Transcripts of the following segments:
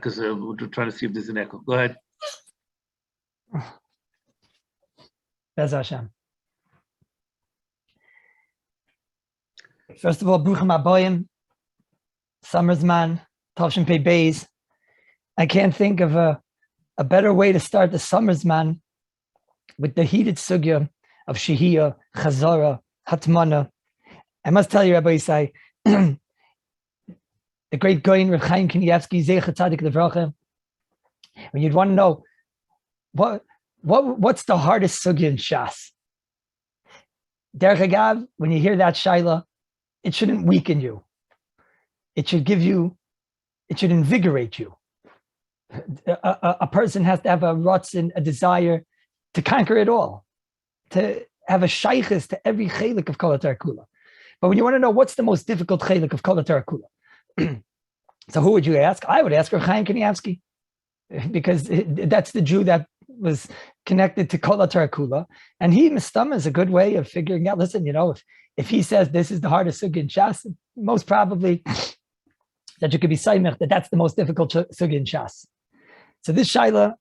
because we're trying to see if there's an echo. Go ahead. Bez Hashem. First of all, Bruchim Aboyim, Summer's Man, Tavshin Pei Beis. I can't think of a better way to start the Summer's Man with the heated sugya of SHIHIYA, Chazara, Hatmana. I must tell you, Rabbi Yisai, the great Goyin Rav Chaim Kanievsky, Zecher Tzadik Levracha, when you'd want to know what's the hardest sugya in Shas. Derech Agav, when you hear that shaila, it shouldn't weaken you. It should invigorate you. A person has to have a rotzen, a desire to conquer it all, to have a shaykhis to every chelik of Kol HaTorah Kula. But when you want to know what's the most difficult chelik of Kol HaTorah Kula, so who would you ask? I would ask Rav Chaim Kanievsky, because that's the Jew that was connected to Kol HaTorah Kula, and he mistama is a good way of figuring out. Listen, if he says this is the hardest sugya in Shas, most probably that you could be saimech that that's the most difficult sugya in Shas. So this shaila,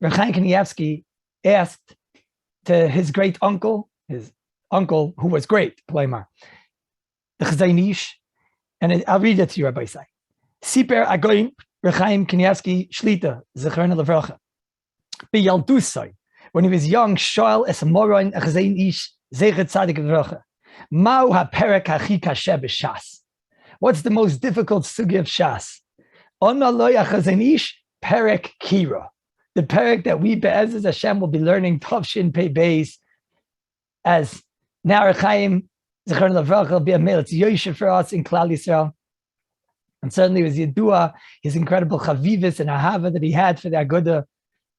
Rav Chaim Kanievsky asked to his uncle who was great, Playmar, the Chazon Ish, and I'll read it to you, Rabbi Isai. Siper Agoyin Rav Chaim Kanievsky Shlita Zechrona Levracha. B'Yaldusai, when he was young, Shoel es Moron a Chazon Ish Zecher Tzadik Levracha. Ma'u haperek hachi kasher b'Shas. What's the most difficult sugya of Shas? Ona lo Chazon Ish perek kira. The perek that we be'ezus Hashem will be learning Tavshin Pei Beis, as now Rav Chaim Zechrona Levracha will be a melech yosher for us in Klal Yisrael. And certainly it was Yedua, his incredible chavivis and ahava that he had for the Aguda,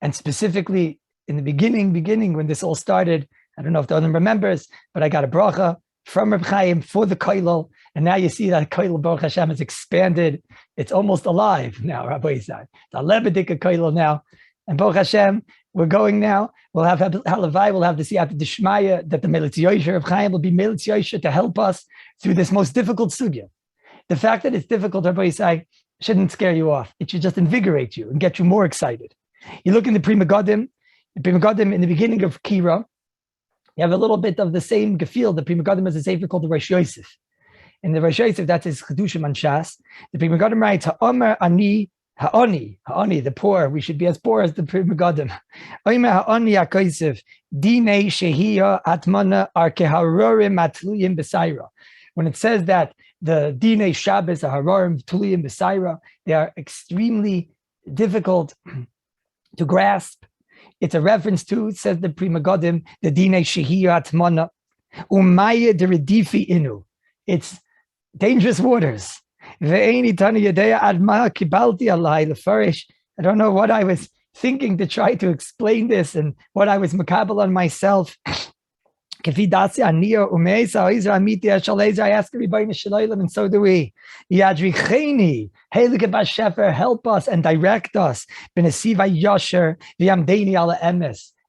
and specifically in the beginning when this all started. I don't know if the other remembers, but I got a bracha from Reb Chaim for the koilel, and now you see that koilel Baruch Hashem has expanded. It's almost alive now, Rabbi Yisai. It's a lebedik koilel now, and Baruch Hashem, we're going now. We'll have halavai. We'll have the siyata d'shmaya that the melech yosher of Chaim will be melech yosher to help us through this most difficult sugya. The fact that it's difficult, Rabbi Yisai, shouldn't scare you off. It should just invigorate you and get you more excited. You look in the Pri Megadim in the beginning of Kira, you have a little bit of the same gefiel. The Pri Megadim is a sefer called the Rosh Yosef. In the Rosh Yosef, that's his Chedushim on Shas. The Pri Megadim writes, Ha'omer ani, ha'oni, the poor. We should be as poor as the Pri Megadim. Omer ha'oni ha'koisef, dinei SHIHIYA atmana ar keharorim atluyim b'saira. When it says that the dinei Shabbos, the harorim tuliyim b'saira, they are extremely difficult to grasp. It's a reference to, says the Pri Megadim, the dinei SHIHIYA atmana umaya deredifi inu. It's dangerous waters. I don't know what I was thinking to try to explain this and what I was makabel on myself. I ask everybody in Shalom, and so do we. Help us and direct us.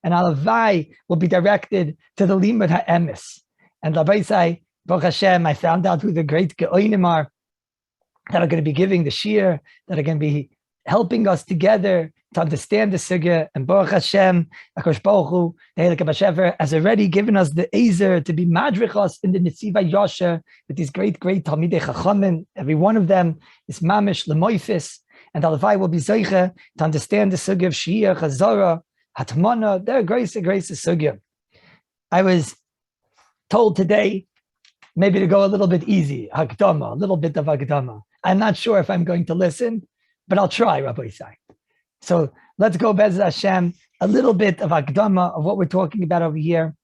And Alavai will be directed to the limud ha'emes. And Rabbi say, Baruch Hashem, I found out who the great Geonim are that are going to be giving the shir, that are going to be helping us together to understand the sugya. And Baruch Hashem, HaKadosh Baruch Hu, the Heilige Bashever, has already given us the Ezer to be madrich us in the Netziva Yosher with these great Talmidei Chachamim. Every one of them is mamish lemoifis, and Alavai will be zeiche to understand the sugya of SHIHIYA, Chazara, Hatmana. They're grace sugya. I was told today maybe to go a little bit easy, Hakdama, a little bit of Hakdama. I'm not sure if I'm going to listen, but I'll try, Rabbi Isai. So let's go, Bez Hashem, a little bit of Hakdama of what we're talking about over here.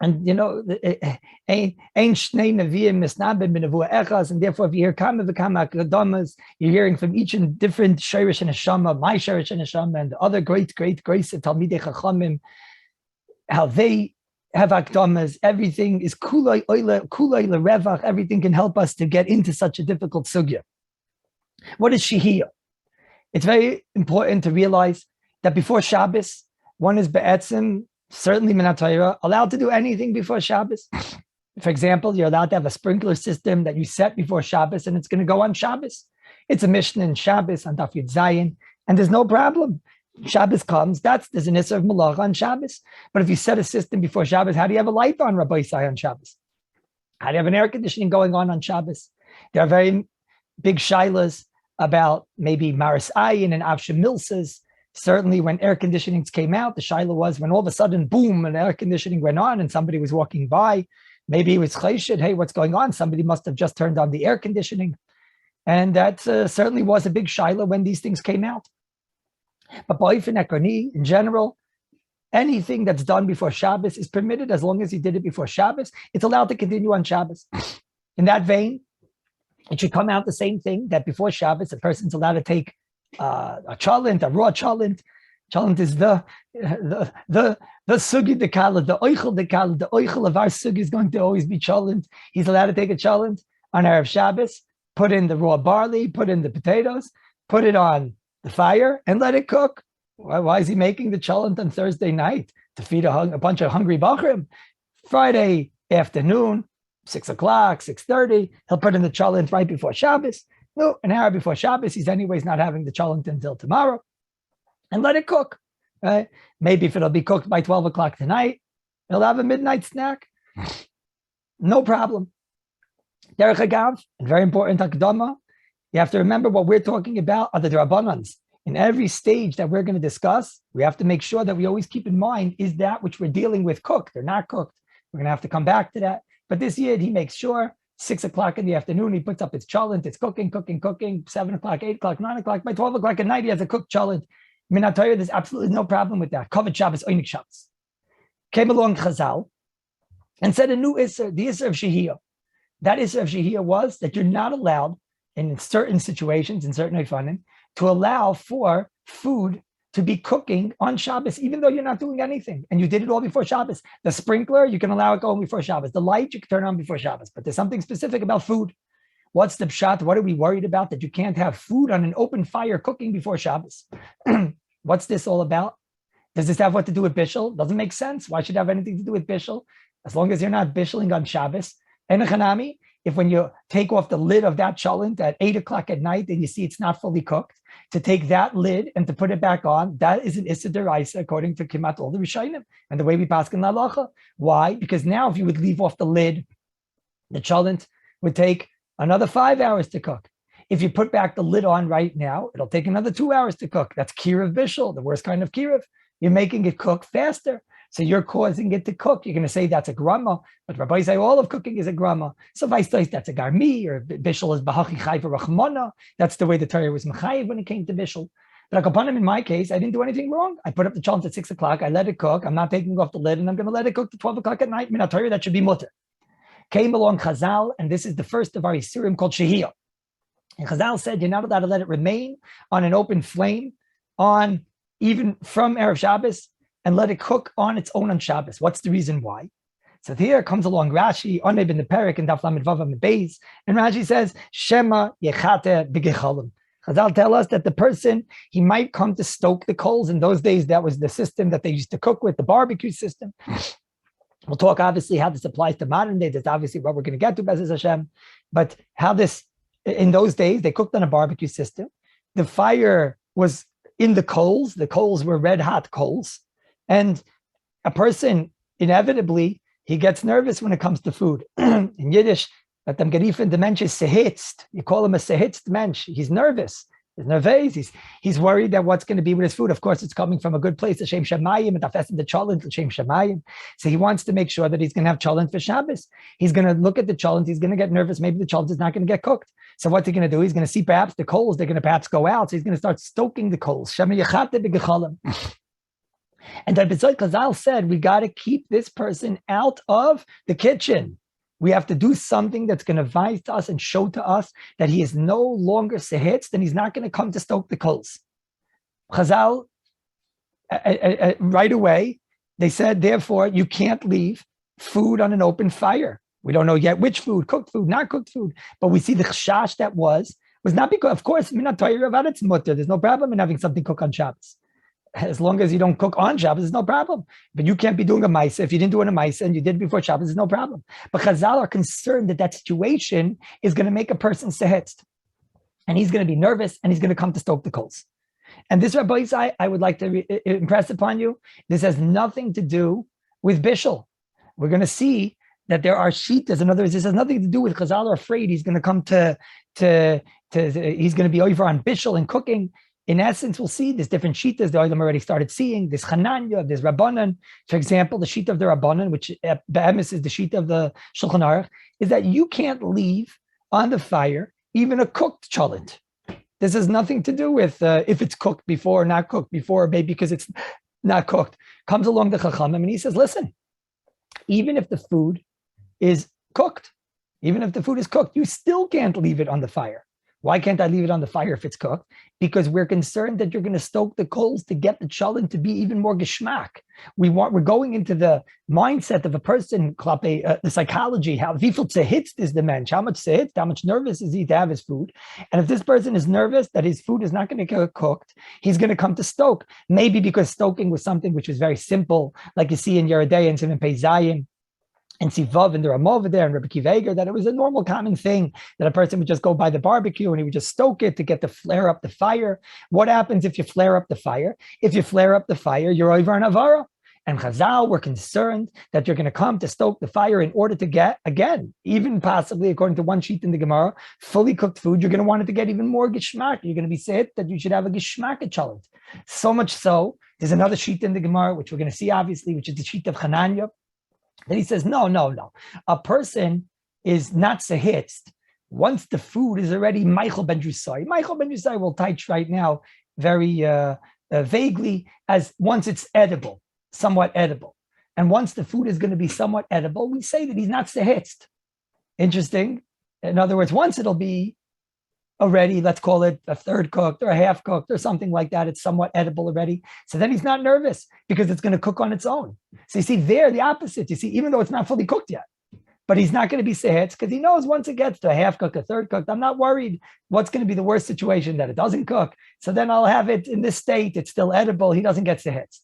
And and therefore if you hear Kama V'Kama Hakdamas, you're hearing from each and different Shirish and Hashama, my Shirish and Hashama, and the other great grace of Talmidei Chachamim, how they have akdamas. Everything is kulay lerevach. Everything can help us to get into such a difficult sugya. What is SHIHIYA? It's very important to realize that before Shabbos, one is be'etzim, certainly minat Torah, allowed to do anything before Shabbos. For example, you're allowed to have a sprinkler system that you set before Shabbos, and it's going to go on Shabbos. It's a Mishnah in Shabbos on Daf Yud Zayin, and there's no problem. Shabbos comes, there's an Isser of Malacha on Shabbos. But if you set a system before Shabbos, how do you have a light on, Rabbi Isai, on Shabbos? How do you have an air conditioning going on Shabbos? There are very big shilas about maybe Maris Ayin and Avsha Milsas. Certainly when air conditionings came out, the shaila was when all of a sudden, boom, an air conditioning went on and somebody was walking by. Maybe it was chayshid, hey, what's going on? Somebody must have just turned on the air conditioning. And that certainly was a big shaila when these things came out. But ba'ifin ekroni, in general, anything that's done before Shabbos is permitted as long as you did it before Shabbos. It's allowed to continue on Shabbos. In that vein, it should come out the same thing that before Shabbos, a person's allowed to take a chalent, a raw chalent. Chalent is the sugi de kala, the oichel de kala, the oichel of our sugi is going to always be chalent. He's allowed to take a chalent on Erev Shabbos, put in the raw barley, put in the potatoes, put it on the fire, and let it cook. Why is he making the chalent on Thursday night? To feed a bunch of hungry bachrim. Friday afternoon, 6 o'clock, 6:30, he'll put in the chalent right before Shabbos. No, an hour before Shabbos, he's anyways not having the chalent until tomorrow. And let it cook. Right? Maybe if it'll be cooked by 12 o'clock tonight, he'll have a midnight snack. No problem. Derech Agav, and very important Hakdama, you have to remember what we're talking about are the Drabanans. In every stage that we're going to discuss, we have to make sure that we always keep in mind, is that which we're dealing with cooked or not cooked? We're going to have to come back to that. But this year, he makes sure 6 o'clock in the afternoon, he puts up his chalent, it's cooking, 7 o'clock, 8 o'clock, 9 o'clock, by 12 o'clock at night, he has a cooked chalent. Minatayr, there's absolutely no problem with that. Kavod Shabbos, Oinik Shabbos. Came along Chazal and said a new Isser, the Isser of SHIHIYA. That Isser of SHIHIYA was that you're not allowed in certain situations, in certain Eifanim, to allow for food to be cooking on Shabbos, even though you're not doing anything. And you did it all before Shabbos. The sprinkler, you can allow it going before Shabbos. The light, you can turn on before Shabbos. But there's something specific about food. What's the pshat? What are we worried about? That you can't have food on an open fire cooking before Shabbos. What's this all about? Does this have what to do with bishul? Doesn't make sense. Why should it have anything to do with bishul? As long as you're not bishuling on Shabbos. And Hanami, if when you take off the lid of that chalent at 8 o'clock at night and you see it's not fully cooked, to take that lid and to put it back on, that is an Issa Deraisa according to Kimat all the Rishayim and the way we pass in Lalacha. Why? Because now if you would leave off the lid, the chalent would take another 5 hours to cook. If you put back the lid on right now, it'll take another 2 hours to cook. That's Kiruv Bishul, the worst kind of Kiruv. You're making it cook faster. So you're causing it to cook. You're going to say that's a grama, but Rabbi say all of cooking is a grama. So vice versa, that's a garmi, or bishul is bahachi chayv rachmana. That's the way the Torah was mechayiv when it came to bishul. But upon him, in my case, I didn't do anything wrong. I put up the chalent at 6 o'clock. I let it cook. I'm not taking off the lid, and I'm going to let it cook to 12 o'clock at night. Min Torah, that should be mutter. Came along Chazal, and this is the first of our Yisurim called SHIHIYA. And Chazal said you're not allowed to let it remain on an open flame, on even from Erev Shabbos, and let it cook on its own on Shabbos. What's the reason why? So here comes along Rashi, Oneb in the Perek, and Daf Lamed Vav Amud Beis, and Rashi says, Shema yechate b'gechalim. Chazal tell us that the person, he might come to stoke the coals. In those days, that was the system that they used to cook with, the barbecue system. We'll talk obviously how this applies to modern day. That's obviously what we're going to get to, Bezos Hashem. But how this, in those days, they cooked on a barbecue system. The fire was in the coals were red hot coals. And a person, inevitably, he gets nervous when it comes to food. In Yiddish, that them geriefen the mensch is sehitzt. You call him a sehitzt mensch. He's nervous. He's nervous. He's worried that what's going to be with his food. Of course, it's coming from a good place, L'Shem Shamayim, and Tafes the chalent, L'Shem Shamayim. So he wants to make sure that he's going to have chalent for Shabbos. He's going to look at the chalent. He's going to get nervous. Maybe the chalent is not going to get cooked. So what's he going to do? He's going to see perhaps the coals. They're going to perhaps go out. So he's going to start stoking the coals. Shema yechate b'gechalim. And that B'tzoi Chazal said, we got to keep this person out of the kitchen. We have to do something that's going to advise to us and show to us that he is no longer sehitz, and he's not going to come to stoke the coals. Chazal, right away, they said, therefore, you can't leave food on an open fire. We don't know yet which food, cooked food, not cooked food, but we see the chashash that was not because, of course, there's no problem in having something cooked on Shabbos. As long as you don't cook on Shabbos, there's no problem. But you can't be doing a maisa. If you didn't do it a maisa and you did it before Shabbos, there's no problem. But Chazal are concerned that situation is going to make a person sehetzt. and he's going to be nervous, and he's going to come to stoke the coals. And this, Rabbi Isai, I would like to impress upon you, this has nothing to do with Bishul. We're going to see that there are shitas. In other words, this has nothing to do with Chazal are afraid he's going to come he's going to be over on Bishul and cooking. In essence, we'll see there's different shitas. The Olam already started seeing this Chananya, this Rabbanan. For example, the shita of the Rabbanan, which Be'emes is the shita of the Shulchan Aruch, is that you can't leave on the fire even a cooked cholent. This has nothing to do with if it's cooked before or not cooked before, maybe because it's not cooked. Comes along the Chachamim and he says, listen, even if the food is cooked, you still can't leave it on the fire. Why can't I leave it on the fire if it's cooked? Because we're concerned that you're going to stoke the coals to get the cholent to be even more geschmack. We're going into the mindset of a person, the psychology, how viful tzehitz is the mensch, how much tzehitz, how much nervous is he to have his food. And if this person is nervous that his food is not going to get cooked, he's going to come to stoke. Maybe because stoking was something which was very simple, like you see in Yeridei and Simon Pei Zayin, and Sivav and the Ramah over there and Rebbe Kiva, that it was a normal common thing that a person would just go by the barbecue and he would just stoke it to get to flare up the fire. What happens if you flare up the fire? If you flare up the fire, you're over an avara. And Chazal were concerned that you're going to come to stoke the fire in order to get, again, even possibly according to one sheet in the Gemara, fully cooked food, you're going to want it to get even more geschmack. You're going to be said that you should have a geschmack at cholent. So much so, there's another sheet in the Gemara, which we're going to see obviously, which is the sheet of Hananya. Then he says, no. A person is not sehitzt once the food is already Michael ben Drusai. Michael ben Drusai will touch right now very vaguely as once it's edible, somewhat edible. And once the food is going to be somewhat edible, we say that he's not sehitzt. Interesting. In other words, once it'll be already, let's call it a third cooked or a half cooked or something like that, it's somewhat edible already. So then he's not nervous because it's going to cook on its own. So you see there, the opposite. You see, even though it's not fully cooked yet, but he's not going to be sehetz because he knows once it gets to a half cooked, a third cooked, I'm not worried what's going to be the worst situation that it doesn't cook. So then I'll have it in this state. It's still edible. He doesn't get sehetz.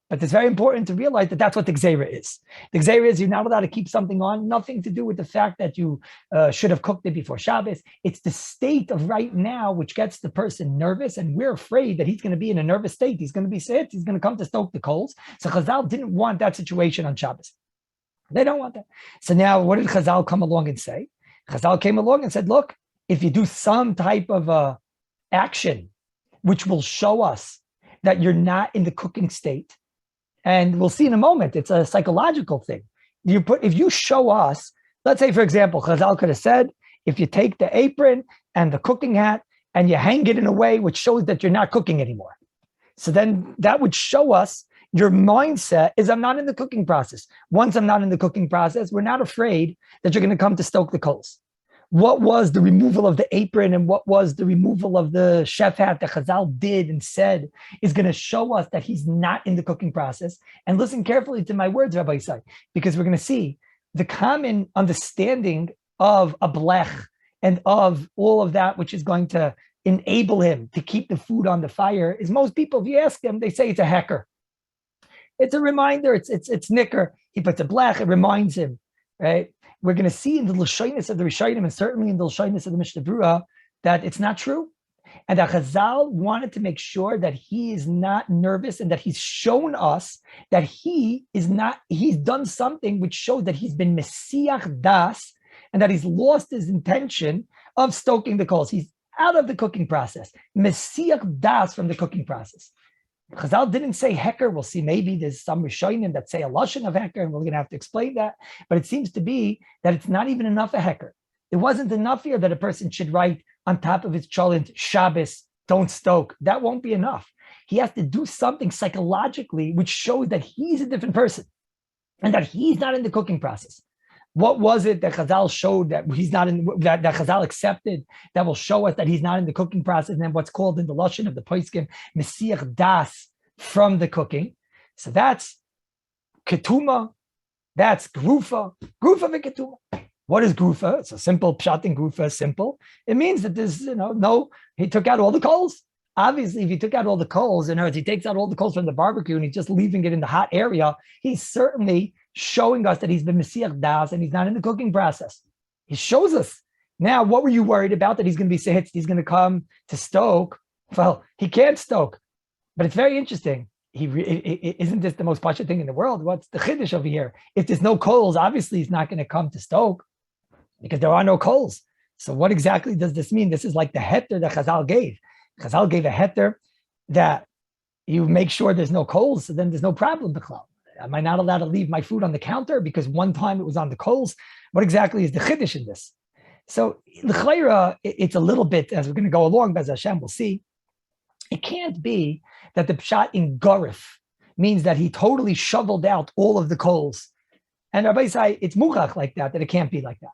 But it's very important to realize that that's what the gzeira is. The gzeira is you're not allowed to keep something on, nothing to do with the fact that you should have cooked it before Shabbos. It's the state of right now which gets the person nervous, and we're afraid that he's going to be in a nervous state. He's going to be sick. He's going to come to stoke the coals. So Chazal didn't want that situation on Shabbos. They don't want that. So now what did Chazal come along and say? Chazal came along and said, look, if you do some type of action which will show us that you're not in the cooking state, and we'll see in a moment, it's a psychological thing. If you show us, let's say, for example, Chazal could have said, if you take the apron and the cooking hat and you hang it in a way which shows that you're not cooking anymore. So then that would show us your mindset is I'm not in the cooking process. Once I'm not in the cooking process, we're not afraid that you're going to come to stoke the coals. What was the removal of the apron and what was the removal of the chef hat that Chazal did and said is going to show us that he's not in the cooking process. And listen carefully to my words, Rabbi Isai, because we're going to see the common understanding of a blech and of all of that which is going to enable him to keep the food on the fire is most people, if you ask them, they say it's a hecker. It's a reminder, it's nicker. He puts a blech, it reminds him, right? We're going to see in the Lashonis of the Rishonim and certainly in the Lashonis of the Mishnah Berurah that it's not true. And that Chazal wanted to make sure that he is not nervous and that he's shown us that he's done something which shows that he's been Mesiach Das and that he's lost his intention of stoking the coals. He's out of the cooking process. Mesiach Das from the cooking process. Chazal didn't say hecker. We'll see maybe there's some Rishonim that say a lashon of hecker, and we're going to have to explain that. But it seems to be that it's not even enough a hecker. It wasn't enough here that a person should write on top of his cholent, Shabbos, don't stoke. That won't be enough. He has to do something psychologically which shows that he's a different person and that he's not in the cooking process. What was it that Chazal showed that he's not in, that Chazal accepted that will show us that he's not in the cooking process, and then what's called in the lashon of the poskim Mesiach Das from the cooking? So that's ketuma, that's grufa v'ketuma. What is grufa? It's a simple pshat in grufa is simple. It means that there's he took out all the coals. Obviously, if he took out all the coals, in other words, he takes out all the coals from the barbecue and he's just leaving it in the hot area, he's certainly showing us that he's been Mesiach Das and he's not in the cooking process. He shows us Now, what were you worried about? That he's going to be sehitz, he's going to come to stoke. Well, he can't stoke. But it's very interesting. Isn't this the most pasha thing in the world? What's the chiddush over here? If there's no coals, obviously he's not going to come to stoke because there are no coals. So what exactly does this mean? This is like the heter that Chazal gave. Chazal gave a heter that you make sure there's no coals, so then there's no problem. Am I not allowed to leave my food on the counter because one time it was on the coals? What exactly is the chiddush in this? So l'chayra, it's a little bit, as we're going to go along, Bez Hashem, we'll see. It can't be that the pshat in Garif means that he totally shoveled out all of the coals. And Rabbi say it's muchach like that it can't be like that.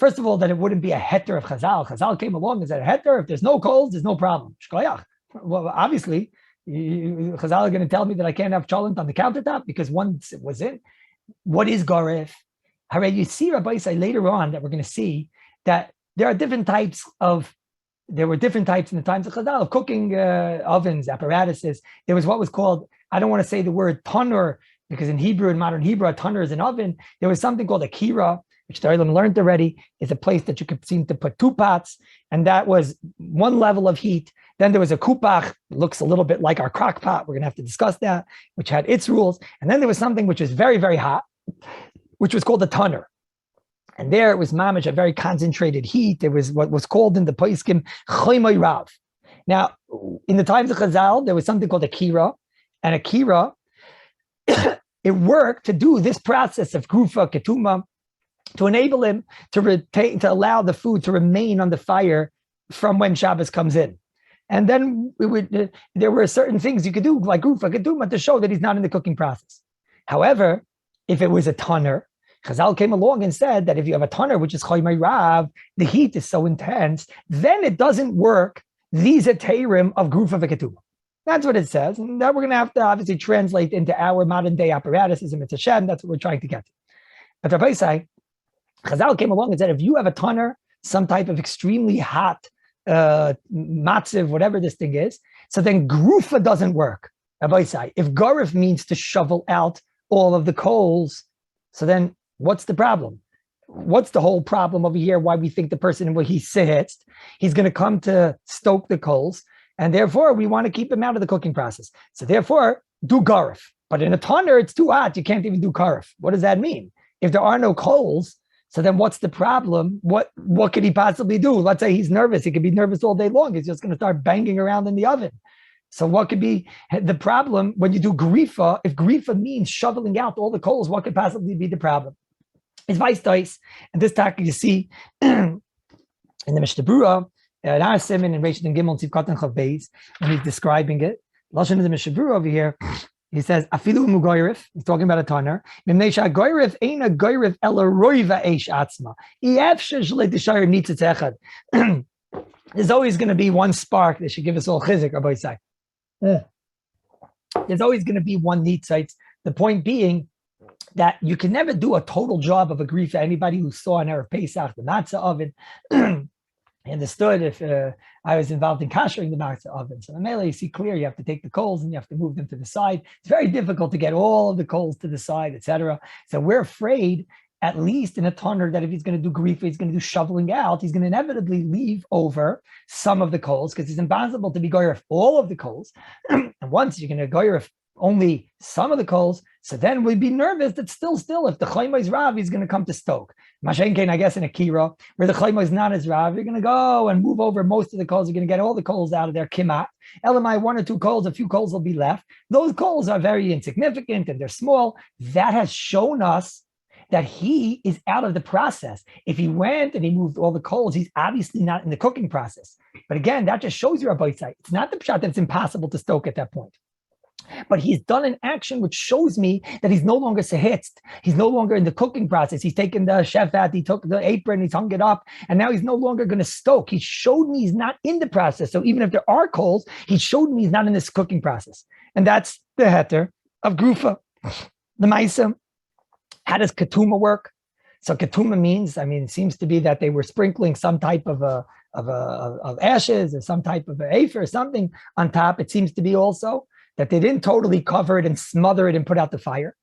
First of all, that it wouldn't be a heter of Chazal. Chazal came along and said, a heter, if there's no coals, there's no problem. Shkoyach. Well, obviously, Chazal are going to tell me that I can't have cholent on the countertop because once it was in. What is Garif? HaRav, you see Rabbi say later on that we're going to see that there are different types of There were different types in the times of Chazal of cooking ovens, apparatuses. There was what was called, I don't want to say the word tanur, because in Hebrew, in modern Hebrew, a tanur is an oven. There was something called a kira, which the Olam learned already, is a place that you could seem to put 2 pots, and that was one level of heat. Then there was a kupach, looks a little bit like our crock pot. We're going to have to discuss that, which had its rules. And then there was something which was very, very hot, which was called a tanur. And there it was mamish, a very concentrated heat. There was what was called in the Poskim Choymay Rav. Now, in the times of Chazal, there was something called a kira, and a kira, it worked to do this process of grufa, ketuma, to enable him to retain, to allow the food to remain on the fire from when Shabbos comes in. And then there were certain things you could do, like grufa, ketuma, to show that he's not in the cooking process. However, if it was a tanur, Chazal came along and said that if you have a tanur, which is Choymay Rav, the heat is so intense, then it doesn't work these ateirim of grufa v'ketuma. That's what it says. And that we're going to have to obviously translate into our modern day apparatuses and mitzvah shem. That's what we're trying to get to. But Rabbi say, Chazal came along and said, if you have a tanur, some type of extremely hot matziv, whatever this thing is, so then grufa doesn't work. Rabbi say, if garif means to shovel out all of the coals, so then what's the problem? What's the whole problem over here? Why we think the person, when he sits, he's going to come to stoke the coals, and therefore we want to keep him out of the cooking process. So therefore, do garif. But in a tanur, it's too hot. You can't even do garif. What does that mean? If there are no coals, so then what's the problem? What could he possibly do? Let's say he's nervous. He could be nervous all day long. He's just going to start banging around in the oven. So what could be the problem when you do grifa? If grifa means shoveling out all the coals, what could possibly be the problem? It's vice dice. And this talk you see in the Mishnah Berurah, Nar Siman and Reish and Gimel Tzivkat and Chav Beis, when he's describing it. Lashon is the Mishnah Berurah over here. He says, "Afilu mugoyrif." He's talking about a tanur. Mimneisha goyrif ain't a goyrif ela roiva eish atzma. Iefshesh le'tishayir nitzitz echad. There's always going to be one spark that should give us all chizik, Rabbi say. There's always going to be one nitzitz. The point being that you can never do a total job of a grief. Anybody who saw an Erev Pesach, the matzah oven, understood if I was involved in kashering the matzah oven. So the melee, you see clear, you have to take the coals and you have to move them to the side. It's very difficult to get all of the coals to the side, etc. So we're afraid, at least in a tanur, that if he's going to do grief, he's going to do shoveling out, he's going to inevitably leave over some of the coals, because it's impossible to be goyref all of the coals. And once you're going to goyref only some of the coals, so then we'd be nervous that still, if the Choymay is Rav, he's going to come to stoke. Mashenkein, I guess, in a kira, where the Choymay is not as Rav, you're going to go and move over most of the coals. You're going to get all the coals out of there, kimat. Elamai, 1 or 2 coals, a few coals will be left. Those coals are very insignificant and they're small. That has shown us that he is out of the process. If he went and he moved all the coals, he's obviously not in the cooking process. But again, that just shows you a bite side. It's not the pshat that it's impossible to stoke at that point. But he's done an action which shows me that he's no longer sehitzt. He's no longer in the cooking process. He's taken the shefat, he took the apron, he's hung it up, and now he's no longer going to stoke. He showed me he's not in the process. So even if there are coals, he showed me he's not in this cooking process. And that's the heter of grufa. The maisa. How does ketuma work? So ketuma means, it seems to be that they were sprinkling some type of ashes or some type of afer or something on top. It seems to be also that they didn't totally cover it and smother it and put out the fire.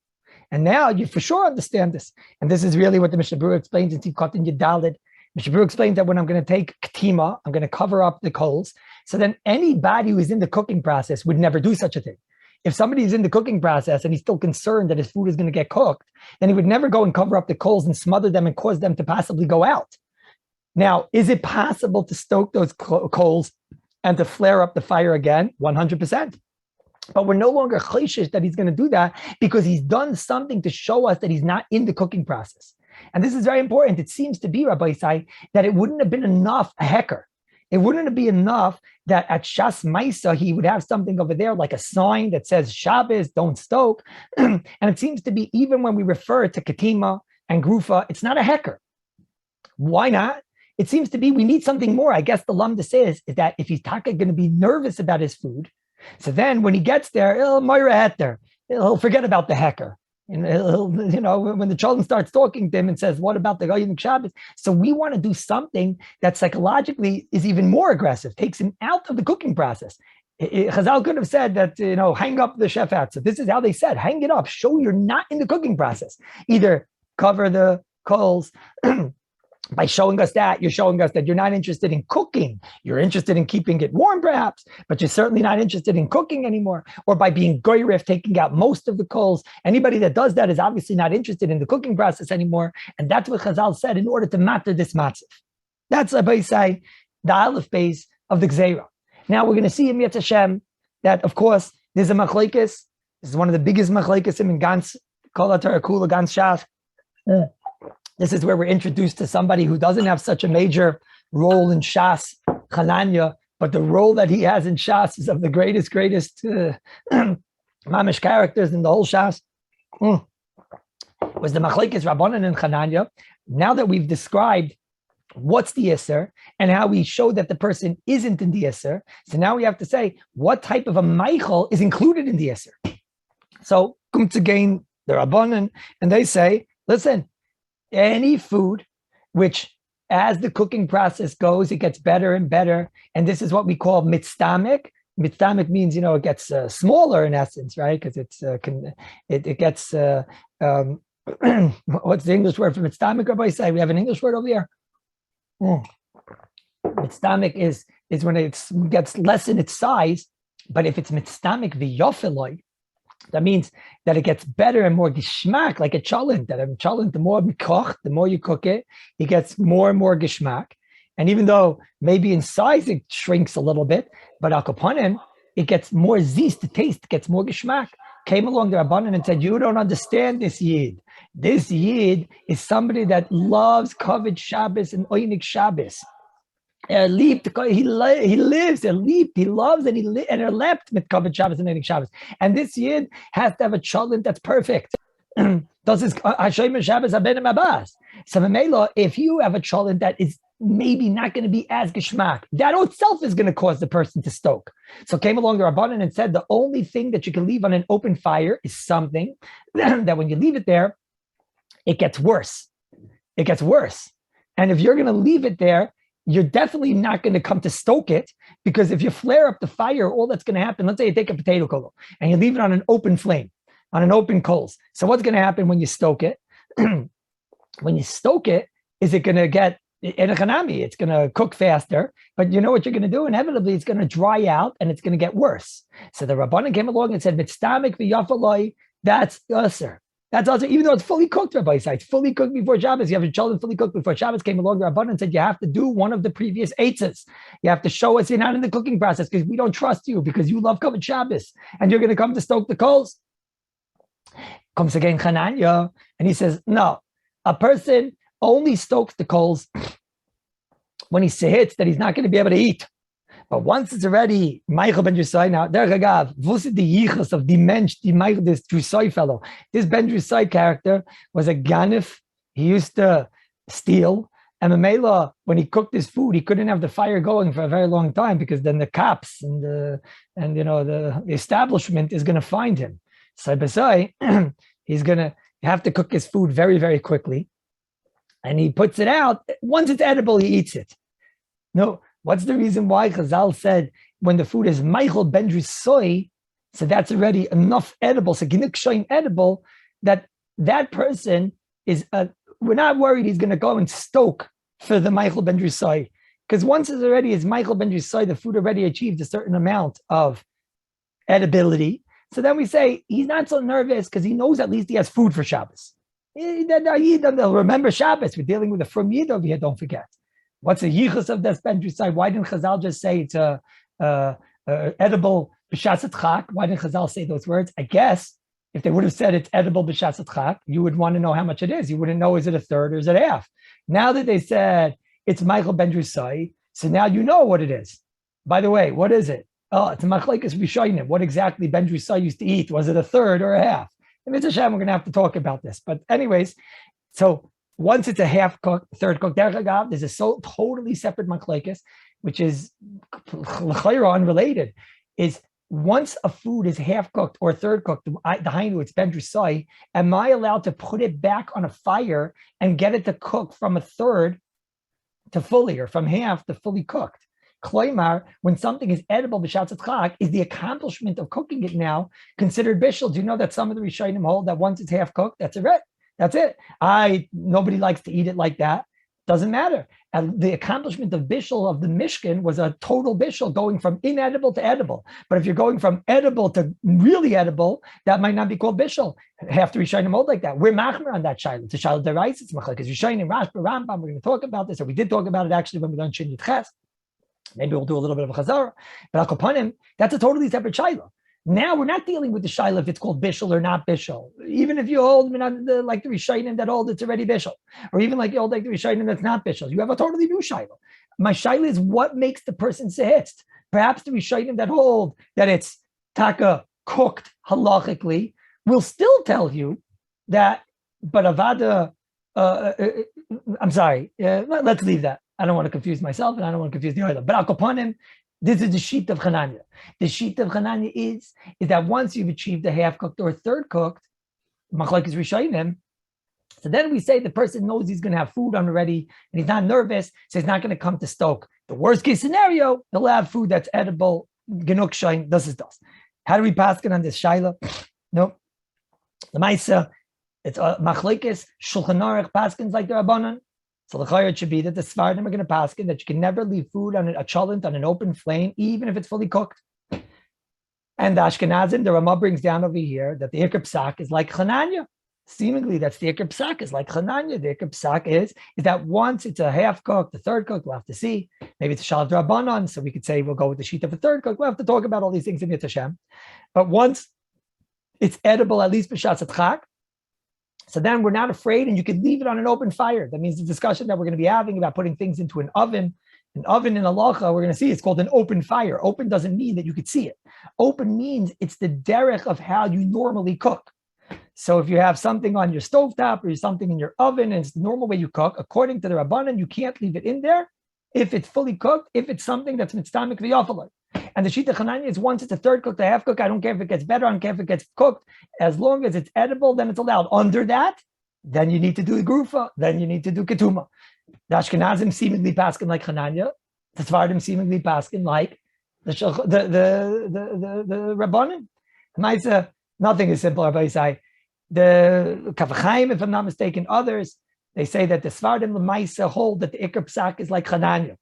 And now you for sure understand this. And this is really what the Mishnah Berurah explains in Tivkot and Yedalid, Mishabur explained that when I'm going to take ktima, I'm going to cover up the coals. So then anybody who is in the cooking process would never do such a thing. If somebody is in the cooking process and he's still concerned that his food is going to get cooked, then he would never go and cover up the coals and smother them and cause them to possibly go out. Now, is it possible to stoke those coals and to flare up the fire again? 100%. But we're no longer chayshish that he's going to do that because he's done something to show us that he's not in the cooking process. And this is very important. It seems to be, Rabbi Isai, that it wouldn't have been enough, a hecker. It wouldn't be enough that at Shas Maisa, he would have something over there like a sign that says Shabbos, don't stoke. And it seems to be even when we refer to Katima and Grufa, it's not a hecker. Why not? It seems to be we need something more. I guess the Lamda says is that if he's going to be nervous about his food, so then when he gets there, he'll forget about the hecker. And when the children starts talking to him and says, what about the Goyim Shabbos? So we want to do something that psychologically is even more aggressive, takes him out of the cooking process. Chazal could have said that, hang up the chef out. So this is how they said, hang it up, show you're not in the cooking process. Either cover the coals by showing us that, you're showing us that you're not interested in cooking. You're interested in keeping it warm, perhaps, but you're certainly not interested in cooking anymore. Or by being goyrif, taking out most of the coals. Anybody that does that is obviously not interested in the cooking process anymore. And that's what Chazal said in order to matter this matzv. That's the Aleph base of the Gzeira. Now we're going to see in Yetz Hashem that, of course, there's a machlekes. This is one of the biggest machlekes in Gans, Kol HaTorah Kula, Gans Shas. This is where we're introduced to somebody who doesn't have such a major role in Shas, Chananya, but the role that he has in Shas is of the greatest mamish characters in the whole Shas. Was the machlekes Rabbanan and Chananya. Now that we've described what's the Yisr and how we show that the person isn't in the Yisr, so now we have to say what type of a Meichel is included in the Yisr. So comes again the Rabbanan, and they say, listen, any food which, as the cooking process goes, it gets better and better. And this is what we call mitztamik. Mitztamik means, it gets smaller in essence, right? Because it gets, what's the English word for mitztamik, Rabbi say? We have an English word over here. Mitztamik is when it gets less in its size, but if it's mitztamik v'yofiloi, that means that it gets better and more geschmack, like a cholent. That a cholent, the more mikoch, the more you cook it, it gets more and more geschmack. And even though maybe in size it shrinks a little bit, but al kapanim, it gets more zis, the taste gets more geschmack. Came along the Rabbanan and said, you don't understand this Yid. This Yid is somebody that loves covered Shabbos and Oynik Shabbos. He lives, he loves, and leapt with covered Shabbos and Oynik Shabbos. And this Yid has to have a cholent that's perfect. Does his Shabbos Abenim Abbas? So if you have a cholent that is maybe not going to be as geschmack, that itself is going to cause the person to stoke. So came along the Rabbanan and said the only thing that you can leave on an open fire is something that when you leave it there, it gets worse. It gets worse. And if you're going to leave it there, you're definitely not going to come to stoke it, because if you flare up the fire, all that's going to happen, let's say you take a potato kolo and you leave it on an open flame, on an open coals. So what's going to happen when you stoke it? When you stoke it, is it going to get in a chanami? It's going to cook faster, but you know what you're going to do? Inevitably, it's going to dry out and it's going to get worse. So the Rabbanan came along and said, "Mitztamik v'yafaloi." That's usher. That's also, even though it's fully cooked, Rabbi Isai, it's fully cooked before Shabbos. You have your children fully cooked before Shabbos. Came along the Rabbanan and said, you have to do one of the previous eitzes. You have to show us you're not in the cooking process because we don't trust you, because you love covered Shabbos and you're going to come to stoke the coals. Comes again Chananya and he says, no, a person only stokes the coals when he sehits that he's not going to be able to eat. But once it's already Michael Ben Drusai, now there agav, wusste the Hilchos of the mensch, the Michael, this Drusai fellow. This Ben Drusai character was a ganif. He used to steal. And Mamela, when he cooked his food, he couldn't have the fire going for a very long time, because then the cops and the establishment is going to find him. So Besai, he's going to have to cook his food very, very quickly. And he puts it out. Once it's edible, he eats it. No. What's the reason why Chazal said when the food is Michael Ben Drusai, so that's already enough edible, so Ginuk Shoin edible, that person is, we're not worried he's going to go and stoke for the Michael ben Drusai. Because once it's Michael ben Drusai, the food already achieved a certain amount of edibility. So then we say he's not so nervous because he knows at least he has food for Shabbos. They'll remember Shabbos. We're dealing with a from Yid over here, don't forget. What's the Hilchos of this ben Drusai? Why didn't Chazal just say it's edible b'shas chak? Why didn't Chazal say those words? I guess if they would have said it's edible b'shas chak, you would want to know how much it is. You wouldn't know, is it a third or is it a half? Now that they said it's Michael ben Drusai, so now you know what it is. By the way, what is it? Oh, it's a machlekes rishonim. What exactly ben Drusai used to eat? Was it a third or a half? And Mr. Shem, we're going to have to talk about this. But anyways, so once it's a half cooked, third cooked, there's a totally separate machlekes, which is unrelated, is once a food is half cooked or third cooked, the hainu, it's ben Drusai, am I allowed to put it back on a fire and get it to cook from a third to fully, or from half to fully cooked? Kloimar, when something is edible b'shatz chak, is the accomplishment of cooking it now considered bishul? Do you know that some of the Rishonim hold that once it's half cooked, that's it? That's it. Nobody likes to eat it like that. Doesn't matter. And the accomplishment of bishul of the Mishkan was a total bishul, going from inedible to edible. But if you're going from edible to really edible, that might not be called bishul. Half the Rishonim hold like that. We're machmer on that shiloh. It's a shiloh derais. It's machlekes Rishonim, Rashba, Rambam. We're going to talk about this, or we did talk about it actually when we learned Shin Yud Ches. Maybe we'll do a little bit of a chazara, but Akopanim, that's a totally separate shaila. Now we're not dealing with the shaila if it's called bishul or not bishul. Even if you hold like the Rishonim that hold it's already bishul, or even like you hold like the Rishonim that's not bishul, you have a totally new shaila. My shaila is what makes the person sehitzt. Perhaps the Rishonim that hold that it's taka cooked halachically will still tell you that, but avada. I'm sorry. Let's leave that. I don't want to confuse myself and I don't want to confuse the other. But Al Kapanim, this is the sheet of Chananya. The sheet of Chananya is that once you've achieved a half cooked or a third cooked, machlekes Rishonim, so then we say the person knows he's going to have food on already and he's not nervous, so he's not going to come to stoke. The worst case scenario, he'll have food that's edible, genuk shain, das. How do we pass it on this shaila? No. The Maisa, it's machlekes Shulchan Aruch paskins like the Rabbanan. So the chayot should be that the Sfardim are going to paskin that you can never leave food on a cholent on an open flame, even if it's fully cooked. And the Ashkenazim, the Ramah brings down over here that the Ikr Psak is like Chananya. Seemingly, that's the Ikr Psak is like Chananya. The Ikr Psak is that once it's a half cooked, the third cooked, we'll have to see. Maybe it's a Shalav Rabbanon, so we could say we'll go with the sheet of a third cooked. We'll have to talk about all these things in Yit Hashem. But once it's edible, at least b'shatz chak, so then we're not afraid, and you could leave it on an open fire. That means the discussion that we're going to be having about putting things into an oven in halacha, we're going to see it's called an open fire. Open doesn't mean that you could see it. Open means it's the derech of how you normally cook. So if you have something on your stovetop or something in your oven, and it's the normal way you cook, according to the Rabbanan, you can't leave it in there if it's fully cooked, if it's something that's mitztamik v'yafalai. And the Shita Chananya is once it's a third cooked, a half cooked, I don't care if it gets better, I don't care if it gets cooked. As long as it's edible, then it's allowed. Under that, then you need to do the grufa, then you need to do ketuma. The Ashkenazim seemingly paskin like Chananya, the Sfardim seemingly paskin like the Rabbanim. Maisa, nothing is simple, Rabbi Yisai. The Kavachaim, if I'm not mistaken, others, they say that the Sfardim Maisa hold that the Ikr Psak is like Chananya,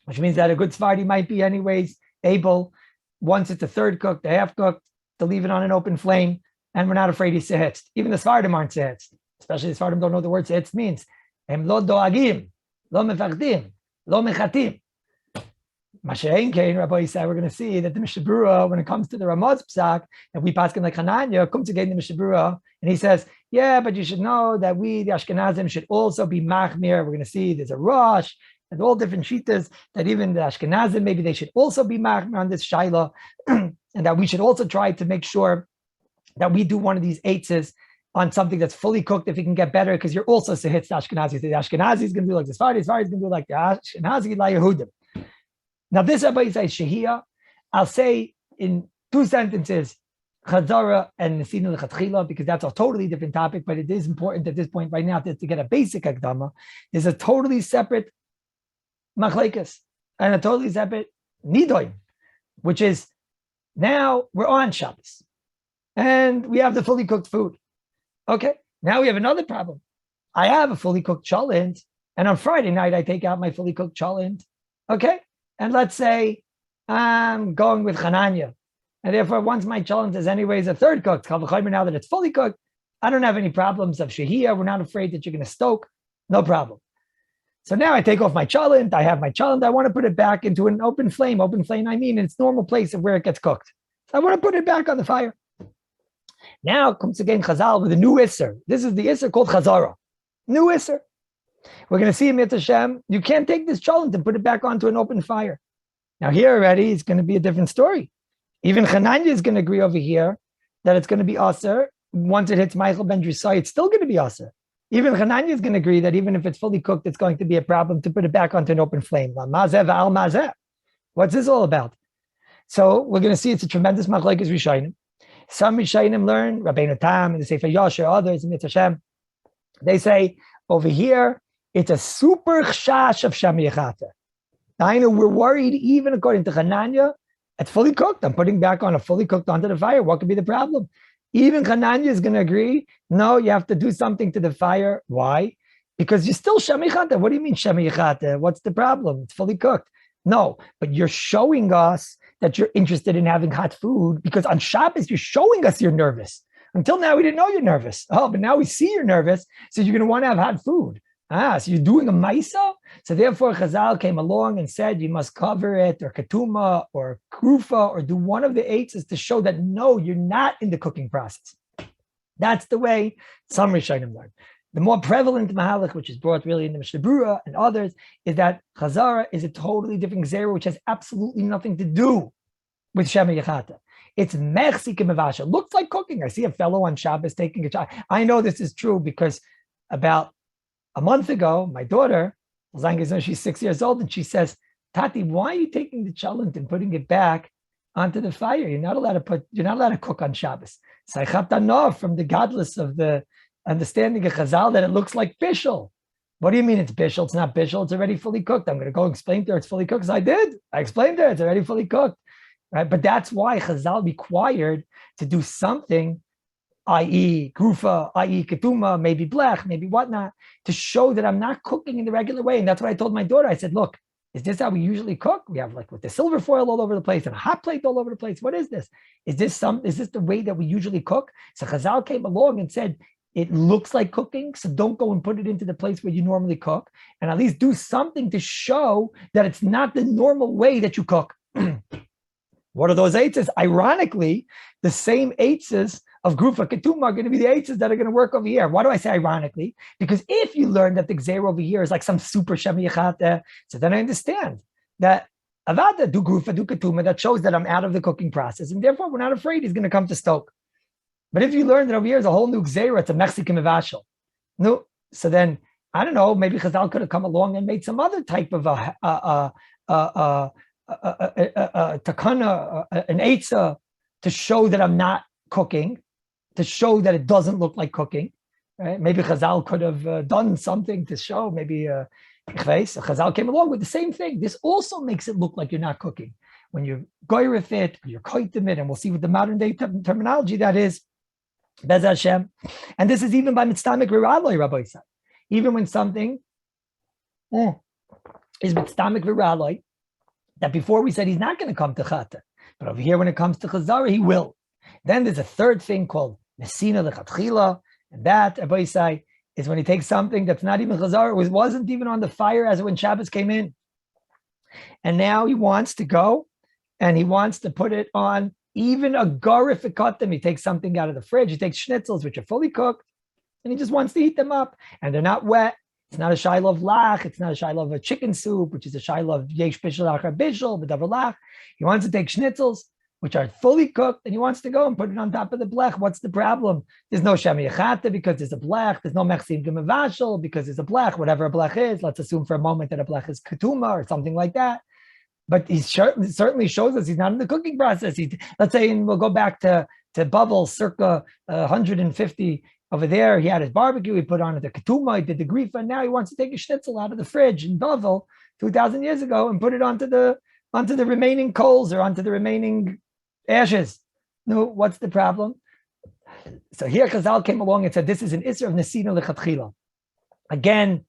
which means that a good Sfardi might be anyways able, once it's a third cooked, a half cooked, to leave it on an open flame, and we're not afraid he's sehitzt. Even the Sfardim aren't sehitzt, especially the Sfardim don't know the word sehitzt means. Em lo doagim, lo mefachdim, lo mechatim. Mashein Kain, Rabbi Yisai, we're going to see that the Mishnah Berurah, when it comes to the Ramaz Psak, and we pass like Hananya, comes again the Mishnah Berurah, and he says, yeah, but you should know that we, the Ashkenazim, should also be machmir. We're going to see there's a Rosh, and all different shitas, that even the Ashkenazim, maybe they should also be machmir on this shaila, and that we should also try to make sure that we do one of these eitzes on something that's fully cooked if it can get better, because you're also sehitz the Ashkenazi. The Ashkenazi is going to do like the Sfardi is going to do like the Ashkenazi la Yehudim. Now this Rabbi says SHIHIYA. I'll say in two sentences, Chazara and Nesinu L'Chatchila, because that's a totally different topic, but it is important at this point right now to get a basic Akdama. There's a totally separate Machlekes and a totally separate Nidoim, which is now we're on Shabbos and we have the fully cooked food. Okay, now we have another problem. I have a fully cooked cholent, And on Friday night, I take out my fully cooked cholent. Okay. And let's say I'm going with Chananya. And therefore, once my cholent is anyways a third cooked, now that it's fully cooked, I don't have any problems of SHIHIYA. We're not afraid that you're going to stoke. No problem. So now I take off my cholent. I have my cholent. I want to put it back into an open flame. Open flame, I mean, its normal place of where it gets cooked. So I want to put it back on the fire. Now comes again Chazal with a new Isser. This is the Isser called Chazara. New Isser. We're going to see in Mitzvah Hashem, you can't take this cholent and put it back onto an open fire. Now here already, it's going to be a different story. Even Chananya is going to agree over here that it's going to be Aser. Once it hits Michael ben Drisai, it's still going to be Aser. Even Chananya is going to agree that even if it's fully cooked, it's going to be a problem to put it back onto an open flame. What's this all about? So we're going to see it's a tremendous machlokes Rishonim. Some Rishonim learn, Rabbeinu Tam and the Sefer Yasher, others in Mitzvah Hashem. They say over here, it's a super chash of Shamiyachata. I know we're worried, even according to Chananya, it's fully cooked. I'm putting back on a fully cooked onto the fire. What could be the problem? Even Chananya is going to agree, no, you have to do something to the fire. Why? Because you're still Shamichata. What do you mean Shamichata? What's the problem? It's fully cooked. No, but you're showing us that you're interested in having hot food because on Shabbos, you're showing us you're nervous. Until now, we didn't know you're nervous. Oh, but now we see you're nervous, so you're going to want to have hot food. So you're doing a maisa? So therefore, Chazal came along and said you must cover it, or ketuma, or krufa, or do one of the eights to show that no, you're not in the cooking process. That's the way some Rishonim learn. The more prevalent mahalach, which is brought really in the Mishnah Berurah and others, is that Chazara is a totally different zera, which has absolutely nothing to do with Shema Yechata. It's mechzik mevasha. Looks like cooking. I see a fellow on Shabbos taking a child. I know this is true because about a month ago, my daughter, she's 6 years old, and she says, Tati, why are you taking the cholent and putting it back onto the fire? You're not allowed to cook on Shabbos. So I got enough from the godless of the understanding of Chazal that it looks like bishul. What do you mean it's bishul? It's not bishul. It's already fully cooked. I'm going to go explain to her it's fully cooked. So I did. I explained to her it's already fully cooked. Right? But that's why Chazal required to do something, i.e. grufa, i.e. ketuma, maybe blech, maybe whatnot, to show that I'm not cooking in the regular way. And that's what I told my daughter. I said, look, is this how we usually cook? We have like with the silver foil all over the place and a hot plate all over the place. What is this? Is this the way that we usually cook? So Chazal came along and said, it looks like cooking, so don't go and put it into the place where you normally cook, and at least do something to show that it's not the normal way that you cook. What are those eitzes? Ironically, the same eitzes of Grufa Ketuma are going to be the eitzes that are going to work over here. Why do I say ironically? Because if you learn that the Gzeir over here is like some super Shemiyachata, so then I understand that Avada do Grufa, do Ketuma, that shows that I'm out of the cooking process, and therefore we're not afraid he's going to come to stoke. But if you learn that over here is a whole new Gzeira, it's a Mexican Mevashel. No, so then, I don't know, maybe Chazal could have come along and made some other type of takana, an eitzah, to show that I'm not cooking, to show that it doesn't look like cooking. Right? Maybe Chazal could have done something to show, maybe Chazal came along with the same thing. This also makes it look like you're not cooking. When you goyrif it, you're koitim it, and we'll see with the modern day terminology that is, Bez Hashem. And this is even by mitztamik v'raloi, Rabbi said. Even when something is mitztamik v'raloi, that before we said he's not going to come to chata, but over here when it comes to chazara, he will. Then there's a third thing called nesina lechatchila, and that, Rabbi say, is when he takes something that's not even chazara, it wasn't even on the fire as when Shabbos came in. And now he wants to go and he wants to put it on even a garif ikatim. He takes something out of the fridge. He takes schnitzels, which are fully cooked, and he just wants to heat them up. And they're not wet. It's not a shiloh of lach. It's not a shiloh of a chicken soup, which is a shiloh of yesh bishul achar bishul, b'davar lach. He wants to take schnitzels, which are fully cooked, and he wants to go and put it on top of the blech. What's the problem? There's no shemiyachata because there's a blech. There's no mechsim gemavashal because there's a blech, whatever a blech is. Let's assume for a moment that a blech is ketuma or something like that. But he certainly shows us he's not in the cooking process. Let's say, and we'll go back to Bavel, circa 150 over there. He had his barbecue. He put on the ketuma. He did the grifa. And now he wants to take a schnitzel out of the fridge in Bavel 2,000 years ago and put it onto the remaining coals or onto the remaining ashes. No, what's the problem? So here Chazal came along and said this is an isser of nesina lechatchila. Again,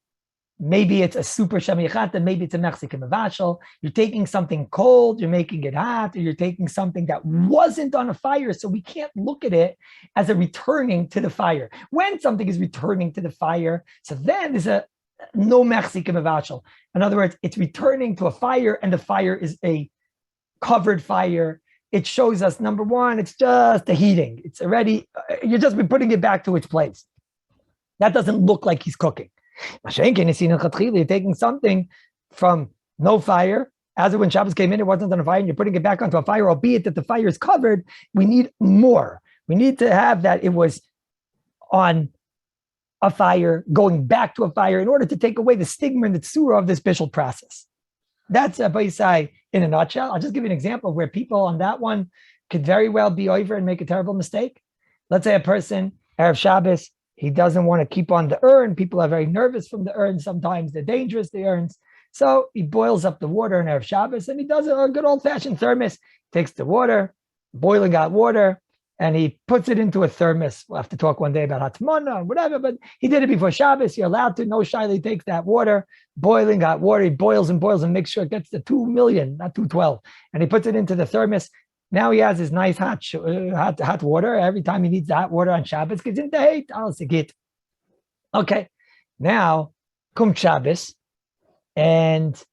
Maybe it's a super shamichata, maybe it's a Mexican mavashal. You're taking something cold, you're making it hot, or you're taking something that wasn't on a fire, so we can't look at it as a returning to the fire. When something is returning to the fire, so then there's a no Mexican mavashal. In other words, it's returning to a fire, and the fire is a covered fire. It shows us, number one, it's just the heating. It's already, you're just been putting it back to its place. That doesn't look like he's cooking. You're taking something from no fire, as when Shabbos came in, it wasn't on a fire, and you're putting it back onto a fire, albeit that the fire is covered. We need more. We need to have that it was on a fire, going back to a fire, in order to take away the stigma and the tsura of this special process. That's a baisai in a nutshell. I'll just give you an example of where people on that one could very well be over and make a terrible mistake. Let's say a person, Erev Shabbos, he doesn't want to keep on the urn. People are very nervous from the urn. Sometimes they're dangerous, the urns. So he boils up the water in Erev Shabbos, and he does a good old-fashioned thermos. Takes the water, boiling hot water, and he puts it into a thermos. We'll have to talk one day about Hatmana or whatever, but he did it before Shabbos. You're allowed to. No shaila. He takes that water, boiling hot water. He boils and boils and makes sure it gets to 2 million, not 212. And he puts it into the thermos. Now he has his nice hot water. Every time he needs the hot water on Shabbos, gets into hate. I'll say it. Okay. Now, come Shabbos, and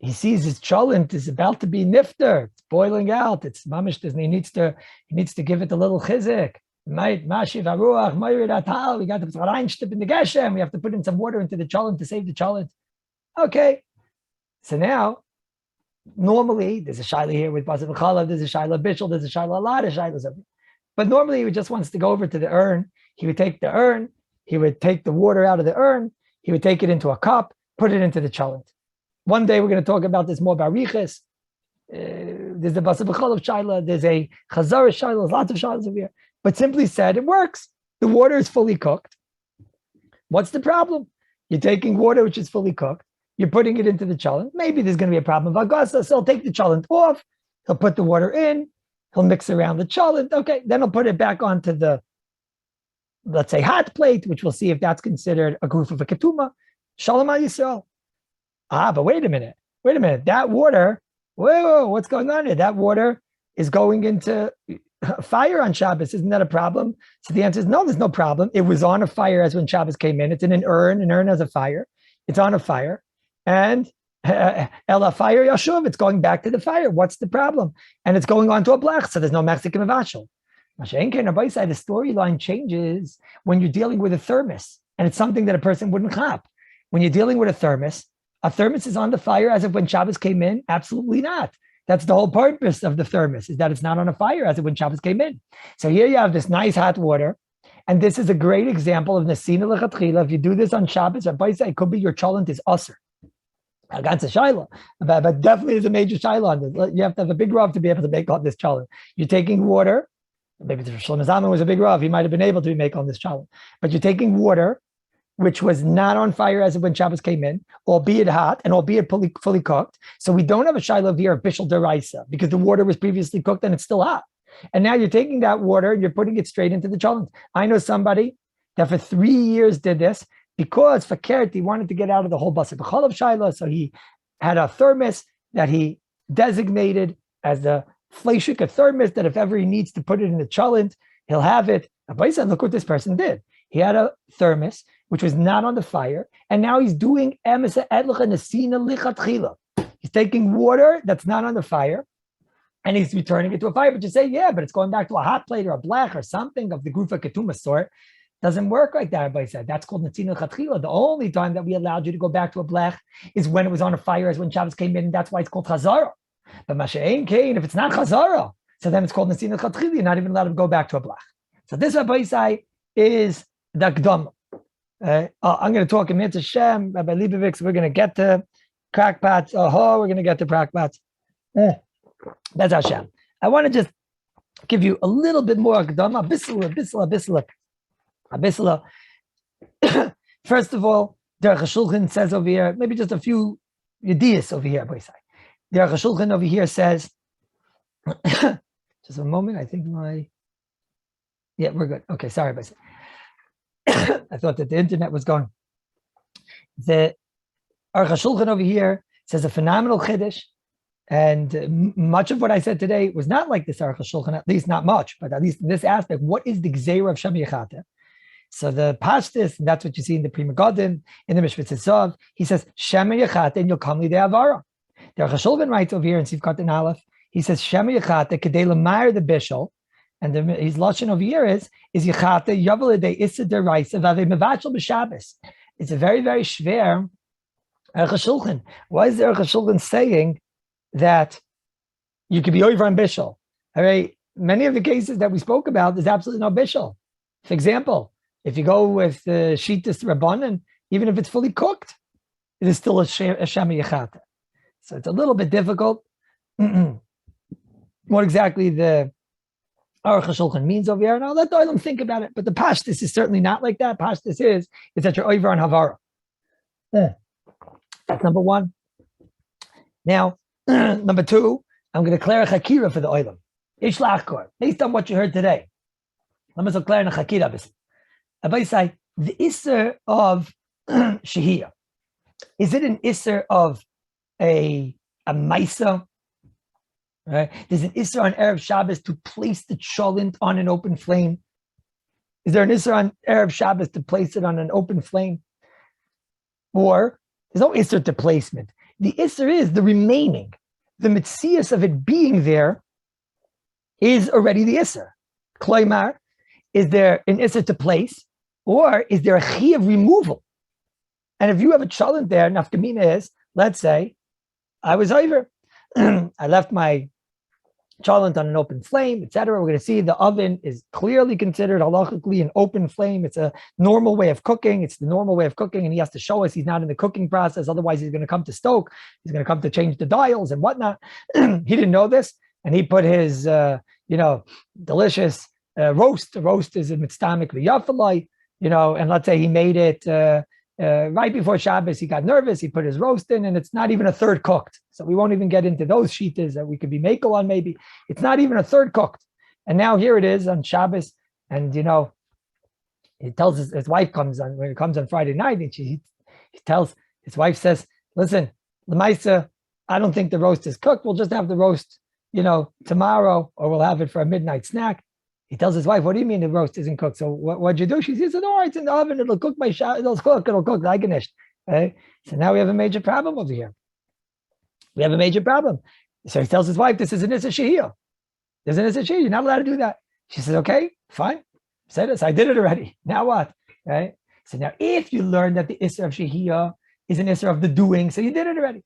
he sees his cholent is about to be nifter. It's boiling out. It's mamish. He needs to give it a little chizik. We got to put reinstip in the geshem. We have to put in some water into the cholent to save the cholent. Okay. So now, normally there's a shaila here with Basar B'chalav, there's a shaila Bishul, there's a shaila, a lot of shailas. But normally he just wants to go over to the urn. He would take the urn. He would take the water out of the urn. He would take it into a cup, put it into the cholent. One day we're going to talk about this more bariches. There's the Basar B'chalav shaila, there's a Chazara shaila, there's lots of shailas over here. But simply said, it works. The water is fully cooked. What's the problem? You're taking water which is fully cooked. You're putting it into the cholent. Maybe there's going to be a problem of agasa, so he'll take the cholent off. He'll put the water in. He'll mix around the cholent. Okay, then he'll put it back onto the, let's say, hot plate, which we'll see if that's considered a goof of a ketuma. Shalom al Yisrael. But wait a minute. That water, whoa, what's going on here? That water is going into fire on Shabbos. Isn't that a problem? So the answer is no, there's no problem. It was on a fire as when Shabbos came in. It's in an urn. An urn has a fire. It's on a fire. And Ela fire Yashuv, it's going back to the fire. What's the problem? And it's going on to a blech, so there's no Mexican mavashal. The storyline changes when you're dealing with a thermos, and it's something that a person wouldn't chop. When you're dealing with a thermos is on the fire as if when Shabbos came in? Absolutely not. That's the whole purpose of the thermos, is that it's not on a fire as if when Shabbos came in. So here you have this nice hot water, and this is a great example of Nesina Lechatchila. If you do this on Shabbos, it could be your cholent is usher. That's a shaila, but definitely is a major shaila on this. You have to have a big rav to be able to make on this cholent. You're taking water. Maybe the Shlomo Zalman was a big rav. He might have been able to make on this cholent. But you're taking water, which was not on fire as when Shabbos came in, albeit hot and albeit fully cooked. So we don't have a shaila here of bishul deraisa because the water was previously cooked and it's still hot. And now you're taking that water and you're putting it straight into the cholent. I know somebody that for 3 years did this. Because for Keret, he wanted to get out of the whole Basar B'chalav shaila, so he had a thermos that he designated as the Fleishika thermos, that if ever he needs to put it in the cholent, he'll have it. Abai said, look what this person did. He had a thermos, which was not on the fire, and now he's doing Emesa Edlecha Nesina Lichatchila. He's taking water that's not on the fire, and he's returning it to a fire. But you say, yeah, but it's going back to a hot plate or a blech or something of the Grufa Ketuma sort. Doesn't work like that, everybody said. That's called Netzina Chatchila. The only time that we allowed you to go back to a blech is when it was on a fire, as when Shabbos came in, and that's why it's called Chazara. But Masha'ein Kain, if it's not Chazara, so then it's called Netzina Chatchila. You're not even allowed to go back to a blech. So this, Rabbi Isai, is the Gdom. I'm going to talk in Mitzvah Shem, Rabbi Leibovitz. We're going to get to crackpots. We're going to get to crackpots. That's Hashem. I want to just give you a little bit more Gdom, a bissla. First of all, Derech HaShulchan says over here, maybe just a few Yediyas over here, Derech HaShulchan over here says, just a moment, I think yeah, we're good. Okay, sorry, I thought that the internet was going. Aruch HaShulchan over here says a phenomenal chiddush, and much of what I said today was not like this Aruch HaShulchan, at least not much, but at least in this aspect, what is the gzeira of Shem Yechata? So the pashtus, and that's what you see in the Pri Megadim, in the Mishpat Tzav, he says, Shem Yechata, and you'll come li de avara. The Aruch HaShulchan writes over here in Sivkat and Aleph, he says, Shem Yechata, kedei l'mayr the bishul, and his lashon over here is Yechata, yavel de issa deraisa, v'ave mevachel b'Shabbos. It's a very, very shver Aruch HaShulchan. Why is the Aruch HaShulchan saying that you could be over on bishul? All right, many of the cases that we spoke about, there's absolutely no bishul. For example, if you go with the Shitas Rabbanan, even if it's fully cooked, it is still a Shem Yechata. So it's a little bit difficult. What exactly the Aruch HaShulchan means over here, and I'll let the Olam think about it. But the pashtus is certainly not like that. Pashtus is that you're over on havara. That's number one. Now, number two, I'm going to declare a chakira for the Olam. Ishlachkor, based on what you heard today. Let me declare a chakira. Abai say the isser of SHIHIYA. Is it an isser of a maisa? Right? There's an isser on Erev Shabbos to place the cholent on an open flame. Is there an isser on Erev Shabbos to place it on an open flame? Or there's no isser to placement. The isser is the remaining. The mitzias of it being there is already the isser. Kloimar, is there an isser to place? Or is there a chi of removal? And if you have a cholent there, nafkamina is, let's say, I was over. I left my cholent on an open flame, etc. We're going to see the oven is clearly considered halachically an open flame. It's a normal way of cooking. It's the normal way of cooking, and he has to show us he's not in the cooking process. Otherwise, he's going to come to stoke. He's going to come to change the dials and whatnot. He didn't know this, and he put his, delicious roast. The roast is a mitztamik v'yafalai, and let's say he made it right before Shabbos. He got nervous. He put his roast in, and it's not even a third cooked. So we won't even get into those shitas that we could be mako on. Maybe it's not even a third cooked. And now here it is on Shabbos, and he tells his wife comes on when it comes on Friday night, and he tells his wife says, "Listen, Lemaisa, I don't think the roast is cooked. We'll just have the roast, tomorrow, or we'll have it for a midnight snack." He tells his wife, "What do you mean the roast isn't cooked? So what'd you do?" She says, "No, it's in the oven. It'll cook it'll cook like an ish." Right? So now we have a major problem over here. We have a major problem. So he tells his wife, "This is an SHIHIYA. There's an SHIHIYA. You're not allowed to do that." She says, "Okay, fine. Say this. I did it already. Now what?" Right? So now if you learn that the isser of SHIHIYA is an isser of the doing, so you did it already.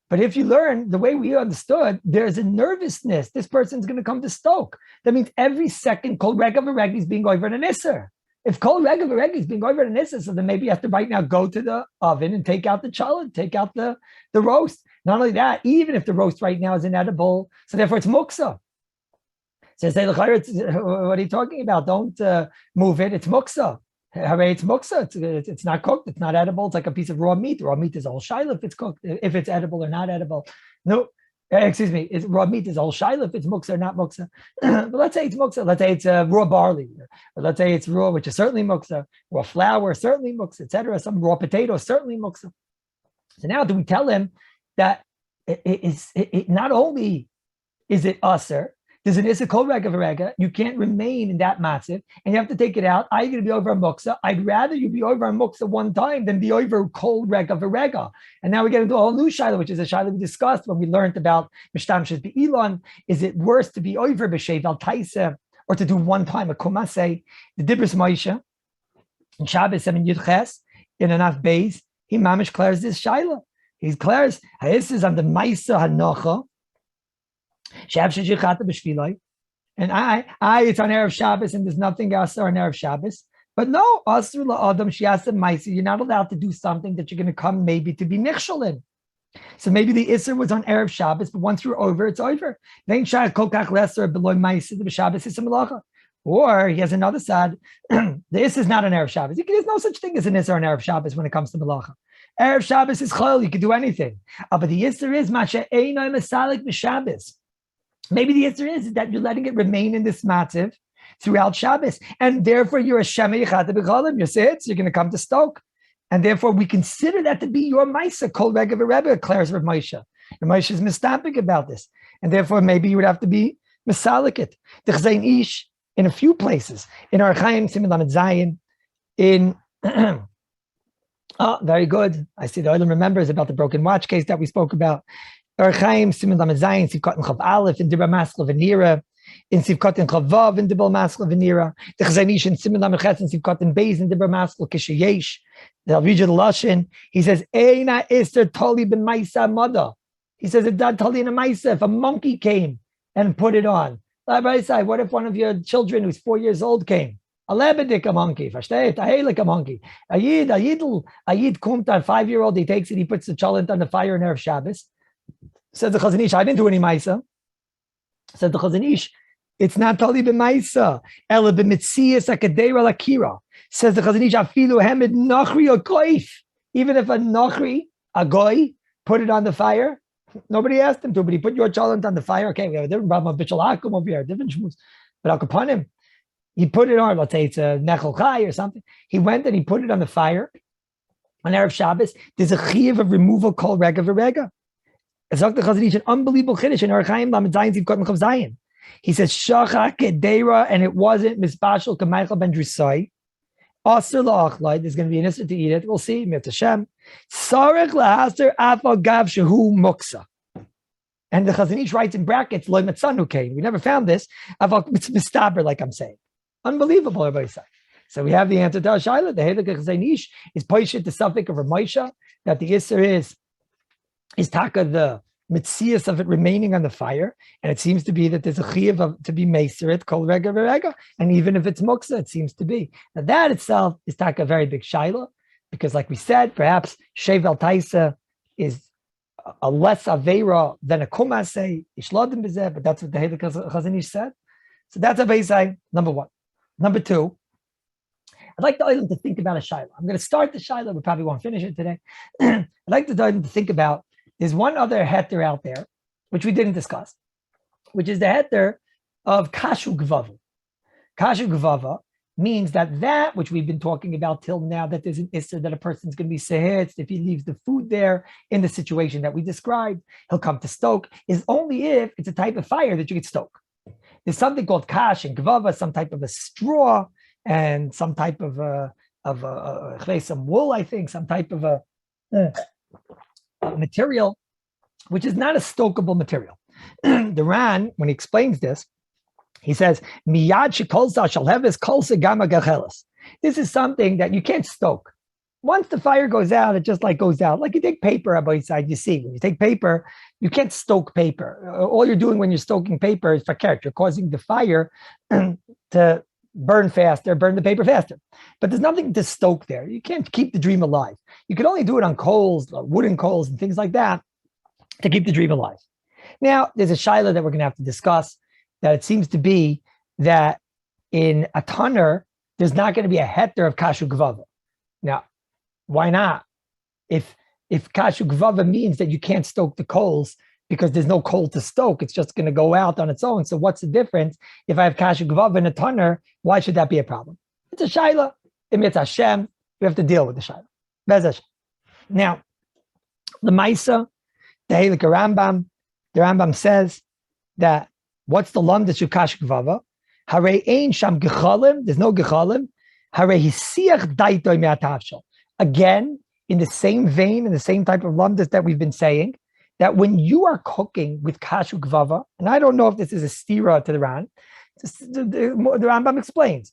But if you learn the way we understood, there's a nervousness. This person's going to come to stoke. That means every second, kol reg of a reg is being over an isser. If kol reg of a reg is being over an isser, so then maybe you have to right now go to the oven and take out the cholent, take out the roast. Not only that, even if the roast right now is inedible, so therefore it's muksa. So say, what are you talking about? Don't move it. It's muksa. It's muksa. It's not cooked. It's not edible. It's like a piece of raw meat. Raw meat is all shaila if it's cooked, if it's edible or not edible. No, excuse me. Raw meat is all shaila if it's muksa or not muksa. But let's say it's muksa. Let's say it's raw barley. Or let's say it's raw, which is certainly muksa. Raw flour, certainly muksa, etc. Some raw potatoes, certainly muksa. So now do we tell him that it not only is it aser, there's an issa kol rega v'rega, you can't remain in that massive, and you have to take it out. I'm going to be over on muksa. I'd rather you be over on muksa one time than be over kol rega v'rega. And now we get into a whole new shaila, which is a shaila we discussed when we learned about mishtamshes be'ilon. Is it worse to be over b'shev al taisa, or to do one time a kumase? The Dibros Moshe in Shabbos 7 Yudches in Anaf Beis, he mamish declares this shaila. He declares, this is on the Maisa Hanocha, and it's on Erev Shabbos, and there's nothing else on Erev Shabbos. But no, Asr la'adam shi'asa Maisa, you're not allowed to do something that you're going to come maybe to be nichshel in. So maybe the Isser was on Erev Shabbos, but once you're over, it's over. Or he has another side. The Isser is not on Erev Shabbos. There's no such thing as an Isser on Erev Shabbos when it comes to Malacha. Erev Shabbos is chol, you can do anything. But the Isser is Masha Einoi Masalik B'Shabbos. Maybe the answer is that you're letting it remain in this matziv throughout Shabbos, and therefore you're a shemei chata b'cholim. You're going to come to stoke. And therefore, we consider that to be your Maisa, Kol Rega V'Rebbe, declares Rav Moshe. And Moshe is mistapic about this. And therefore, maybe you would have to be Misalik. T'chzayin Ish, in a few places. In Orach Chaim, Siman Lamed Zayin, in... Oh, very good. I see the Olam remembers about the broken watch case that we spoke about. Orach Chaim, Siman Lamed Zayin, Sivkot and Chav Aleph, in Dibra Masla V'Nira, in Sivkot and Chavav, in Dibra Masla V'Nira, T'chzayin Ish, in Siman Lamed Ches, in Sivkot and Beis, in Dibra Masla Kishayesh. I'll read you the Lashon. He says, Eina Ister Toli ben Maisa Mada. He says, it's not Toli in a Maisa. If a monkey came and put it on. What if one of your children who's 4 years old came? A lebedik, a monkey. Versteht? A helik, a monkey. A yid kumt, a 5-year-old, he takes it, he puts the cholent on the fire in Erev Shabbos. Says the Chazon Ish, I didn't do any Maisa. Says the Chazon Ish, it's not Toli ben Maisa. Ela b'mitzias akadeira lakira. Says the Chazon Ish, afilu hemed nachri or koif. Even if a nachri, a goy, put it on the fire, nobody asked him to, but he put your cholent on the fire. Okay, we have a different problem of Bishal Akum over here, different shmuz. But I'll upon him. He put it on, let's say it's a Nechel Chai or something. He went and he put it on the fire. On Erev Shabbos, there's a chiyuv of removal called Rega V'Rega. It's like the Chazon Ish, an unbelievable chiddush in Orach Chaim, Lamed Zayin, Sivkot and Chav Zayin. He says, Shachak Deira, and it wasn't Misbashal K'Michael Ben Drusai. Asr la'achlai, there's going to be an issue to eat it. We'll see. Mitzvah Shem. Sarech lahaser afal gav shehu muksa. And the Chazon Ish writes in brackets, loy matzanu came. We never found this. Aval mistaber, like I'm saying. Unbelievable, everybody say. So we have the answer to our shaila. The Heilig Chazon Ish is poishit the suffix of Rav Moshe, that the Isser is taka the mitzias of it remaining on the fire, and it seems to be that there's a chiyuv to be meiseret kol rega v'rega, and even if it's muksa, it seems to be. Now that itself is taka a very big shaila, because like we said, perhaps shevel taisa is a less avera than a kumase ishladim bezeh, but that's what the Heilig Chazon Ish said. So that's a baseline, number one. Number two, I'd like the Olam to think about a shaila. I'm going to start the shaila, we probably won't finish it today. I'd like the Olam to think about, there's one other heter out there, which we didn't discuss, which is the heter of kashu gvava. Kashu gvava means that which we've been talking about till now, that there's an issur that a person's going to be sehitz if he leaves the food there in the situation that we described, he'll come to stoke, is only if it's a type of fire that you get stoke. There's something called kash and gvava, some type of a straw and some type of some wool, I think, some type of a material, which is not a stokeable material. The Ran, when he explains this, he says, "Miyad shekolsa shalheves kolsa gama gachelas." This is something that you can't stoke. Once the fire goes out, it just like goes out. Like you take paper on both sides. You see, when you take paper, you can't stoke paper. All you're doing when you're stoking paper is fakert. You're causing the fire to burn faster, burn the paper faster. But there's nothing to stoke there. You can't keep the dream alive. You can only do it on coals, wooden coals, and things like that to keep the dream alive. Now, there's a shaila that we're going to have to discuss, that it seems to be that in a tanner, there's not going to be a heter of kashu gvava. Now, why not? If kashu gvava means that you can't stoke the coals because there's no coal to stoke, it's just going to go out on its own. So what's the difference? If I have kashu gvava in a tanner, why should that be a problem? It's a shaila. It's Hashem. We have to deal with the shaila. Bez Hashem. Now, the Maisa, the Heilig Rambam, the Rambam says that what's the lamdas of kashu gvava? Harei ein sham gechalim. There's no gechalim. Harei hisiach daitoi me'atavshal. Again, in the same vein, in the same type of lamdas that we've been saying, that when you are cooking with kashu gvava, and I don't know if this is a stira to the Ran, the Rambam explains,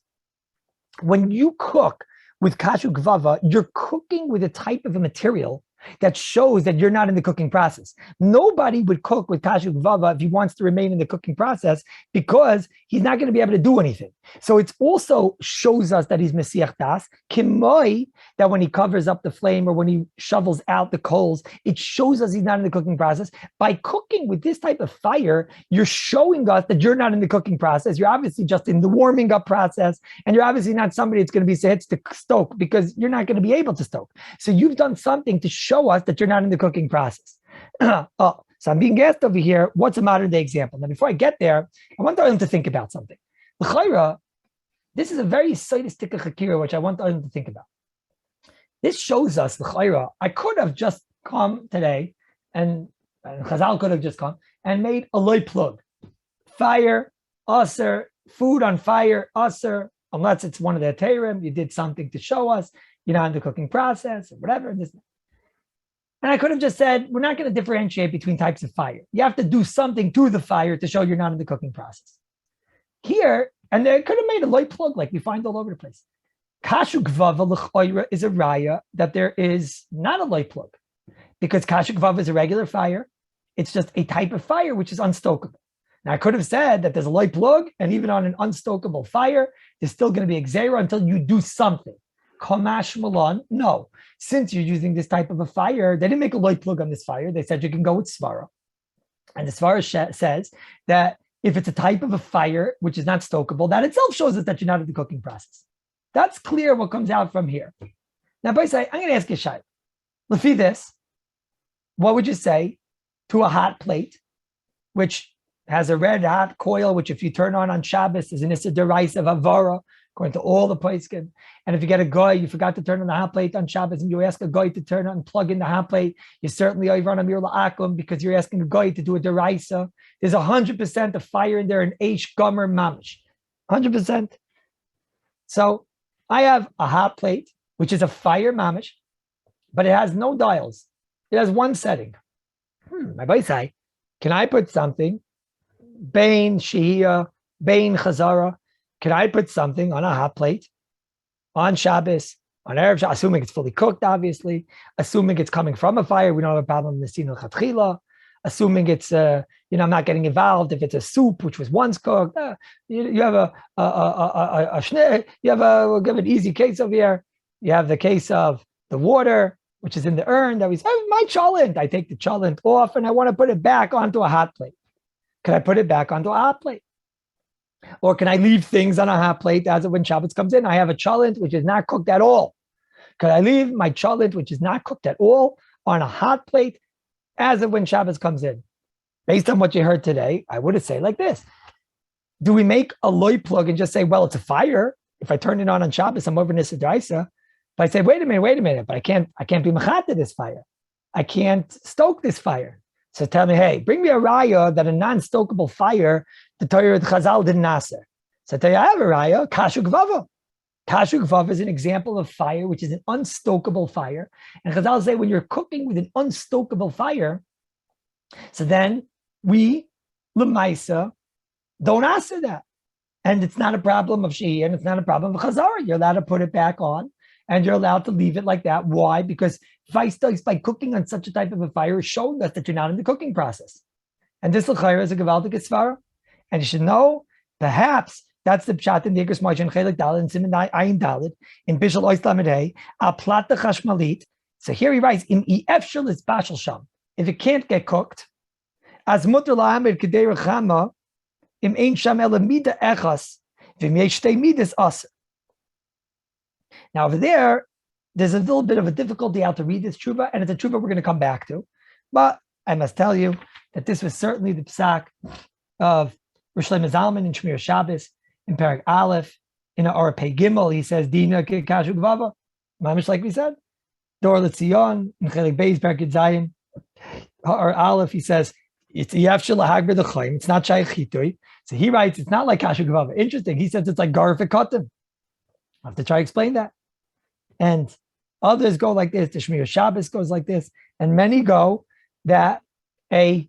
when you cook with kashu gvava, you're cooking with a type of a material that shows that you're not in the cooking process. Nobody would cook with kashu gvava if he wants to remain in the cooking process, because he's not going to be able to do anything. So it also shows us that he's mesiach das, kimoi, that when he covers up the flame or when he shovels out the coals, it shows us he's not in the cooking process. By cooking with this type of fire, you're showing us that you're not in the cooking process. You're obviously just in the warming up process, and you're obviously not somebody that's going to be sehitz to stoke, because you're not going to be able to stoke. So you've done something to show us that you're not in the cooking process. So I'm being asked over here, what's a modern day example? Now, before I get there, I want them to think about something. L'chayra, this is a very sadistic chakira, which I want them to think about. This shows us the chayra. I could have just come today, and Chazal could have just come and made a loy plug. Fire, aser, food on fire, aser, unless it's one of the terim, you did something to show us, you're not in the cooking process, or whatever. And I could have just said, we're not going to differentiate between types of fire. You have to do something to the fire to show you're not in the cooking process. Here, and they could have made a light plug like we find all over the place. Kashu gvava l'choira is a raya that there is not a light plug, because kashu gvava is a regular fire. It's just a type of fire which is unstokable. Now, I could have said that there's a light plug, and even on an unstokable fire, there's still going to be a xera until you do something. Kamash Malon, no. Since you're using this type of a fire, they didn't make a light plug on this fire. They said you can go with svara. And the svara says that if it's a type of a fire which is not stokable, that itself shows us that you're not in the cooking process. That's clear what comes out from here. Now, by say, I'm going to ask you a shayla. Lefi this, what would you say to a hot plate, which has a red hot coil, which if you turn on Shabbos is an issa deraisa of avara, according to all the poskim. And if you get a guy, you forgot to turn on the hot plate on Shabbos, and you ask a guy to turn on and plug in the hot plate, you certainly over on Amir La'akum because you're asking a guy to do a deraisa. There's 100% of fire in there, an Eish Gomer Mamish. 100%. So I have a hot plate, which is a fire Mamish, but it has no dials. It has one setting. My boy say, can I put something, Bain, SHIHIYA, Bain, Chazara, can I put something on a hot plate on Shabbos, on Erev Shabbos, assuming it's fully cooked, obviously, assuming it's coming from a fire, we don't have a problem in the Sino Chatchila, assuming it's, I'm not getting involved if it's a soup which was once cooked. You have we'll give an easy case over here. You have the case of the water, which is in the urn that we say, my cholent. I take the cholent off and I want to put it back onto a hot plate. Can I put it back onto a hot plate? Or can I leave things on a hot plate as when Shabbos comes in? I have a cholent which is not cooked at all. Could I leave my cholent which is not cooked at all on a hot plate as of when Shabbos comes in? Based on what you heard today, I would have said like this. Do we make a loy plug and just say, well, it's a fire. If I turn it on Shabbos, I'm over Nisa Daisa. But I say, wait a minute, but I can't be machat to this fire. I can't stoke this fire. So tell me, hey, bring me a raya that a non-stokable fire, the Torah Chazal didn't aser. So I tell you, I have a raya, kashu gvava. Kashu gvava is an example of fire, which is an unstokable fire. And Chazal say when you're cooking with an unstokable fire, so then we, lemaisa, don't aser that. And it's not a problem of SHIHIYA, and it's not a problem of Chazara. You're allowed to put it back on, and you're allowed to leave it like that. Why? Because Vaistais, by cooking on such a type of a fire, is showing us that you're not in the cooking process. And this l'chayra is a gevaldik svara. And you should know, perhaps, that's the pshat in the Igros Moshe and Chelik Dalet and Siman Ayin Dalet in Bishul Ois Lamed Al Plata Chashmalit. So here he writes, Im Efshel is Bashal Sham. If it can't get cooked, as Mutter La'amid Kedei Rechama, Im Ein Sham Elamida Echas, Vim Yesh Shtei Midas Aser. Now over there's a little bit of a difficulty how to read this tshuva, and it's a tshuva we're going to come back to. But I must tell you that this was certainly the psak of Rosh Shlomo Zalman in Shmir Shabbos, in Perek Aleph, in Or Pei Gimel, he says, Dina Kashu Gvava, mamish like we said. Dor L'Tzion, in Chelik Beis, Perek Zayin, Or Aleph, he says, it's Yafshel Lahagber D'Chaim, it's not Shaykh Chitui. So he writes, it's not like Kashu Gvava. Interesting, he says it's like Garfik Kotim. I have to try to explain that. And others go like this, the Shmir Shabbos goes like this, and many go that a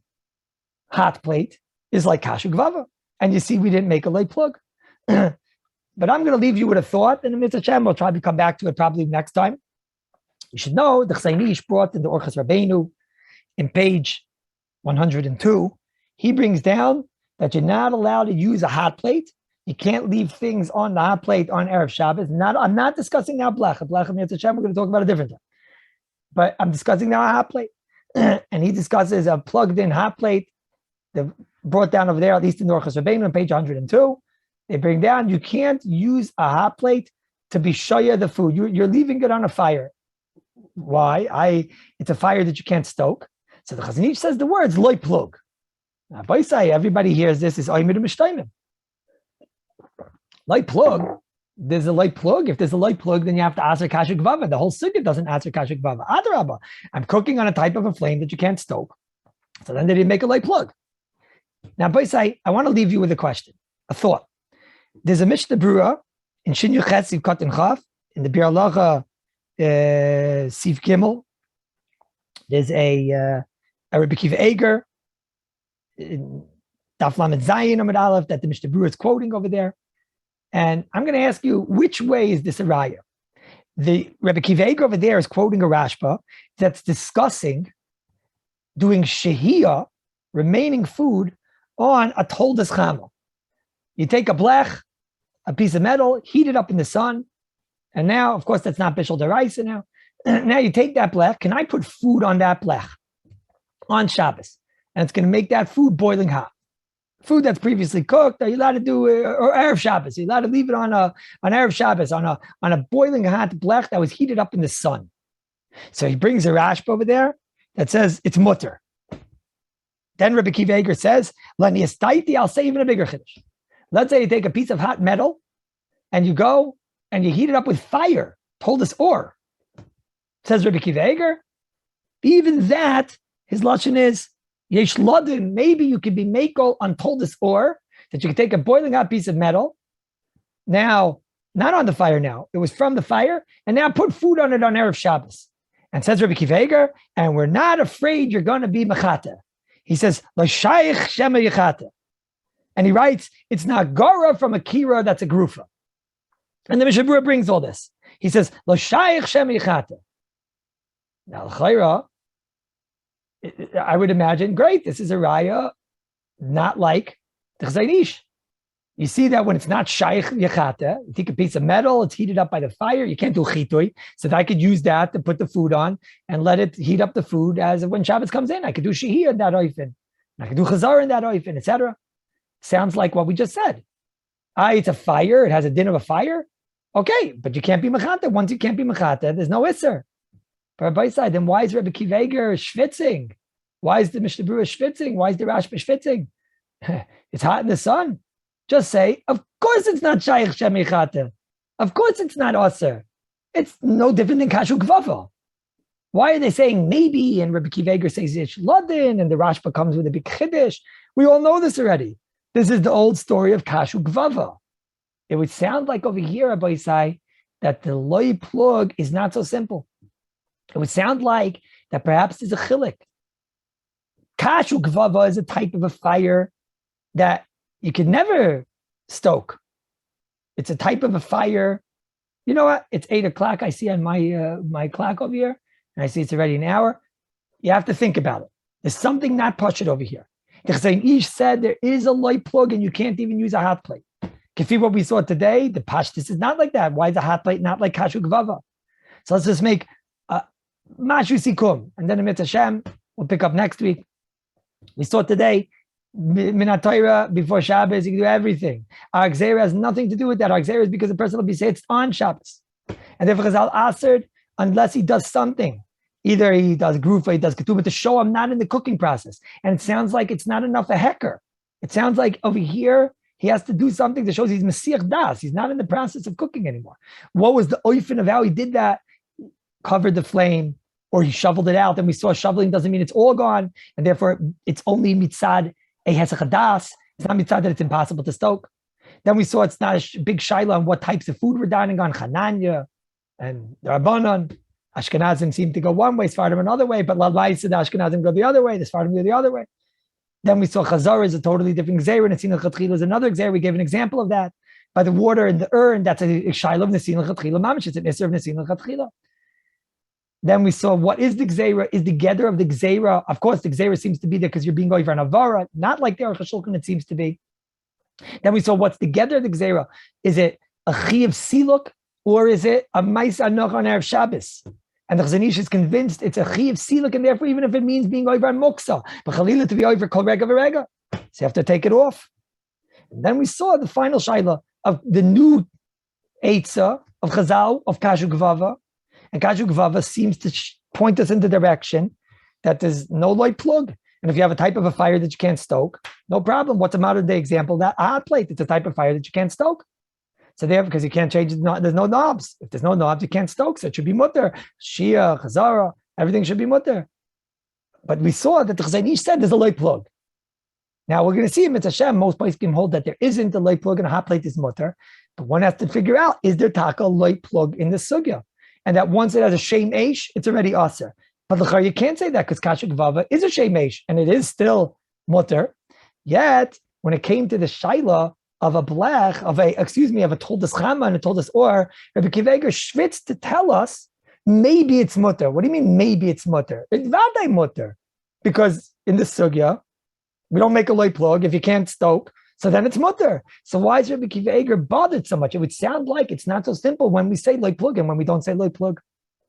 hot plate is like kashu gvava. And you see, we didn't make a light plug. But I'm going to leave you with a thought, and in Mitzvah Shem, we'll try to come back to it probably next time. You should know, the Chsainish brought in the Orchas Rabbeinu, in page 102, he brings down that you're not allowed to use a hot plate. You can't leave things on the hot plate on Erev Shabbos. I'm not discussing now blecha. Blecha Mitzvah Shem, we're going to talk about a different time. But I'm discussing now a hot plate. And he discusses a plugged-in hot plate, brought down over there, at least in Orchas Rabbeinu on page 102. They bring down, you can't use a hot plate to be shoya the food. You're leaving it on a fire. Why? It's a fire that you can't stoke. So the Chazanish says the words loy plug. Now, everybody hears this is oymid u'mishtaimim. Light plug there's a light plug. If there's a light plug, then you have to aser kasha gvava. The whole sugya doesn't aser kasha gvava. Adrabah, I'm cooking on a type of a flame that you can't stoke. So then they didn't make a light plug. Now, Baisai, I want to leave you with a question, a thought. There's a Mishnah Brura in Shin Yuchet Siv Katan Chaf, in the Bir Alacha Siv Gimel. There's a Rabbi Kiva Eger, Daf Lamed Zayin Amud Aleph, that the Mishnah Brura is quoting over there. And I'm going to ask you, which way is this a raya? The Rabbi Kiva Eger over there is quoting a Rashba that's discussing doing SHIHIYA, remaining food, on a toldas chama. You take a blech, a piece of metal, heat it up in the sun, and now, of course, that's not bishul deraisa now. Now you take that blech. Can I put food on that blech on Shabbos? And it's going to make that food boiling hot. Food that's previously cooked, are you allowed to do it, or Erev Shabbos? You're allowed to leave it on Erev Shabbos, on a boiling hot blech that was heated up in the sun. So he brings a rashba over there that says it's mutter. Then Rabbi Kiva Eger says, I'll say even a bigger chiddush. Let's say you take a piece of hot metal and you go and you heat it up with fire, toldas or. Says Rabbi Kiva Eger, even that, his lashon is, yesh lodin, maybe you could be makel on toldas or, that you could take a boiling hot piece of metal, now, not on the fire now, it was from the fire, and now put food on it on Erev Shabbos. And says Rabbi Kiva Eger, and we're not afraid you're going to be mechata. He says, L'shayich shema yichata. And he writes, it's not gara from a kira that's a grufa. And the Mishnah Brura brings all this. He says, L'shayich shema yichata. Now, l'chayra, I would imagine, great, this is a raya, not like the chzainish. You see that when it's not shaykh yachata, you take a piece of metal, it's heated up by the fire, you can't do chitui, so that I could use that to put the food on and let it heat up the food as when Shabbos comes in. I could do SHIHIYA in that oifen, I could do chazar in that oifen, etc. Sounds like what we just said. It's a fire, it has a din of a fire. Okay, but you can't be mechata. Once you can't be mechata, there's no isser. But by side, then why is Rabbi Kiva Eger schwitzing? Why is the Mishnah Brura schwitzing? Why is the Rashba schwitzing? It's hot in the sun. Just say, of course it's not shaykh shemichata. Of course it's not aser. It's no different than kashu gvava. Why are they saying maybe? And Rabbi Kiva Eger says it's ladin, and the Rashba comes with a big chiddush. We all know this already. This is the old story of kashu gvava. It would sound like over here, Rabbi Isai, that the loy plug is not so simple. It would sound like that perhaps there's a chilik. Kashu gvava is a type of a fire that you could never stoke. It's a type of a fire. You know what? It's 8 o'clock. I see on my clock over here, and I see it's already an hour. You have to think about it. There's something not pashut over here. The Chazon said there is a light plug, and you can't even use a hot plate. Kifi, what we saw today, the pashtus is not like that. Why is a hot plate not like kashu gvava? So let's just make mashu sikum, and then Amit Hashem, we'll pick up next week. We saw today, Minat Torah, before Shabbos, you can do everything. Our Gzeira has nothing to do with that. Our Gzeira is because the person will be said it's on Shabbos. And therefore, Chazal answered, unless he does something. Either he does grufa, he does ketubah to show I'm not in the cooking process. And it sounds like it's not enough a hecker. It sounds like over here, he has to do something that shows he's Mesiach Das. He's not in the process of cooking anymore. What was the oifen of how he did that? Covered the flame, or he shoveled it out. And we saw shoveling doesn't mean it's all gone. And therefore, it's only mitzad a hesach das. It's not mitzad that it's impossible to stoke. Then we saw it's not a big shaila on what types of food we're dining on, Chananya and the Rabbanon. Ashkenazim seem to go one way, Sfardim another way, but Lalmai said the Ashkenazim go the other way, the Sfardim go the other way. Then we saw Chazar is a totally different Gzeir, and Nesin L'Chatchila is another Gzeir. We gave an example of that. By the water in the urn, that's a shaila of Nesin L'Chatchila, Mamish, it's an Isser of Nesin L'Chatchila. Then we saw what is the Gzeira, is the gather of the Gzeira. Of course, the Gzeira seems to be there because you're being over an Avara, not like the Aruch HaShulchan it seems to be. Then we saw what's the gather of the Gzeira. Is it a Chi of Siluk, or is it a Mais Anoch on Erev Shabbos? And the Chazanish is convinced it's a Chi of Siluk, and therefore even if it means being over on Muksa, but Chalila to be over Kol Rega V'Rega, so you have to take it off. And then we saw the final Shaila of the new Eitzah of Chazal, of Kashu Gvava. And Kashu Gvava seems to point us in the direction that there's no light plug. And if you have a type of a fire that you can't stoke, no problem. What's a modern day example? That a hot plate, it's a type of fire that you can't stoke. So there, because you can't change it, there's no knobs. If there's no knobs, you can't stoke. So it should be mutter. Shia, chazara, everything should be mutter. But we saw that the Chazon Ish said there's a light plug. Now we're going to see in Mitzvah Hashem, most places can hold that there isn't a light plug and a hot plate is mutter. But one has to figure out, is there taka light plug in the sugya? And that once it has a shem eish, it's already aser. But you can't say that because kasha gvava is a shem eish and it is still mutter. Yet when it came to the shaila of a blech, of a toldas chama and a toldas or, Rabbi Akiva Eiger schwitz to tell us maybe it's mutter. What do you mean maybe it's mutter? It's vaday mutter. Because in the sugya, we don't make a light plug if you can't stoke, so then it's mutter. So why is Rabbi Akiva Eiger bothered so much? It would sound like it's not so simple when we say light plug and when we don't say light plug.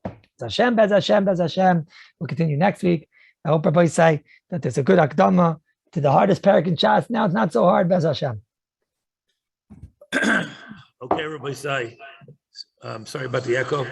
Bez Hashem, Bez Hashem, Bez Hashem. We'll continue next week. I hope everybody say that there's a good akdama to the hardest parak in Shas. Now it's not so hard, Bez Hashem. Okay, everybody say. Sorry about the echo.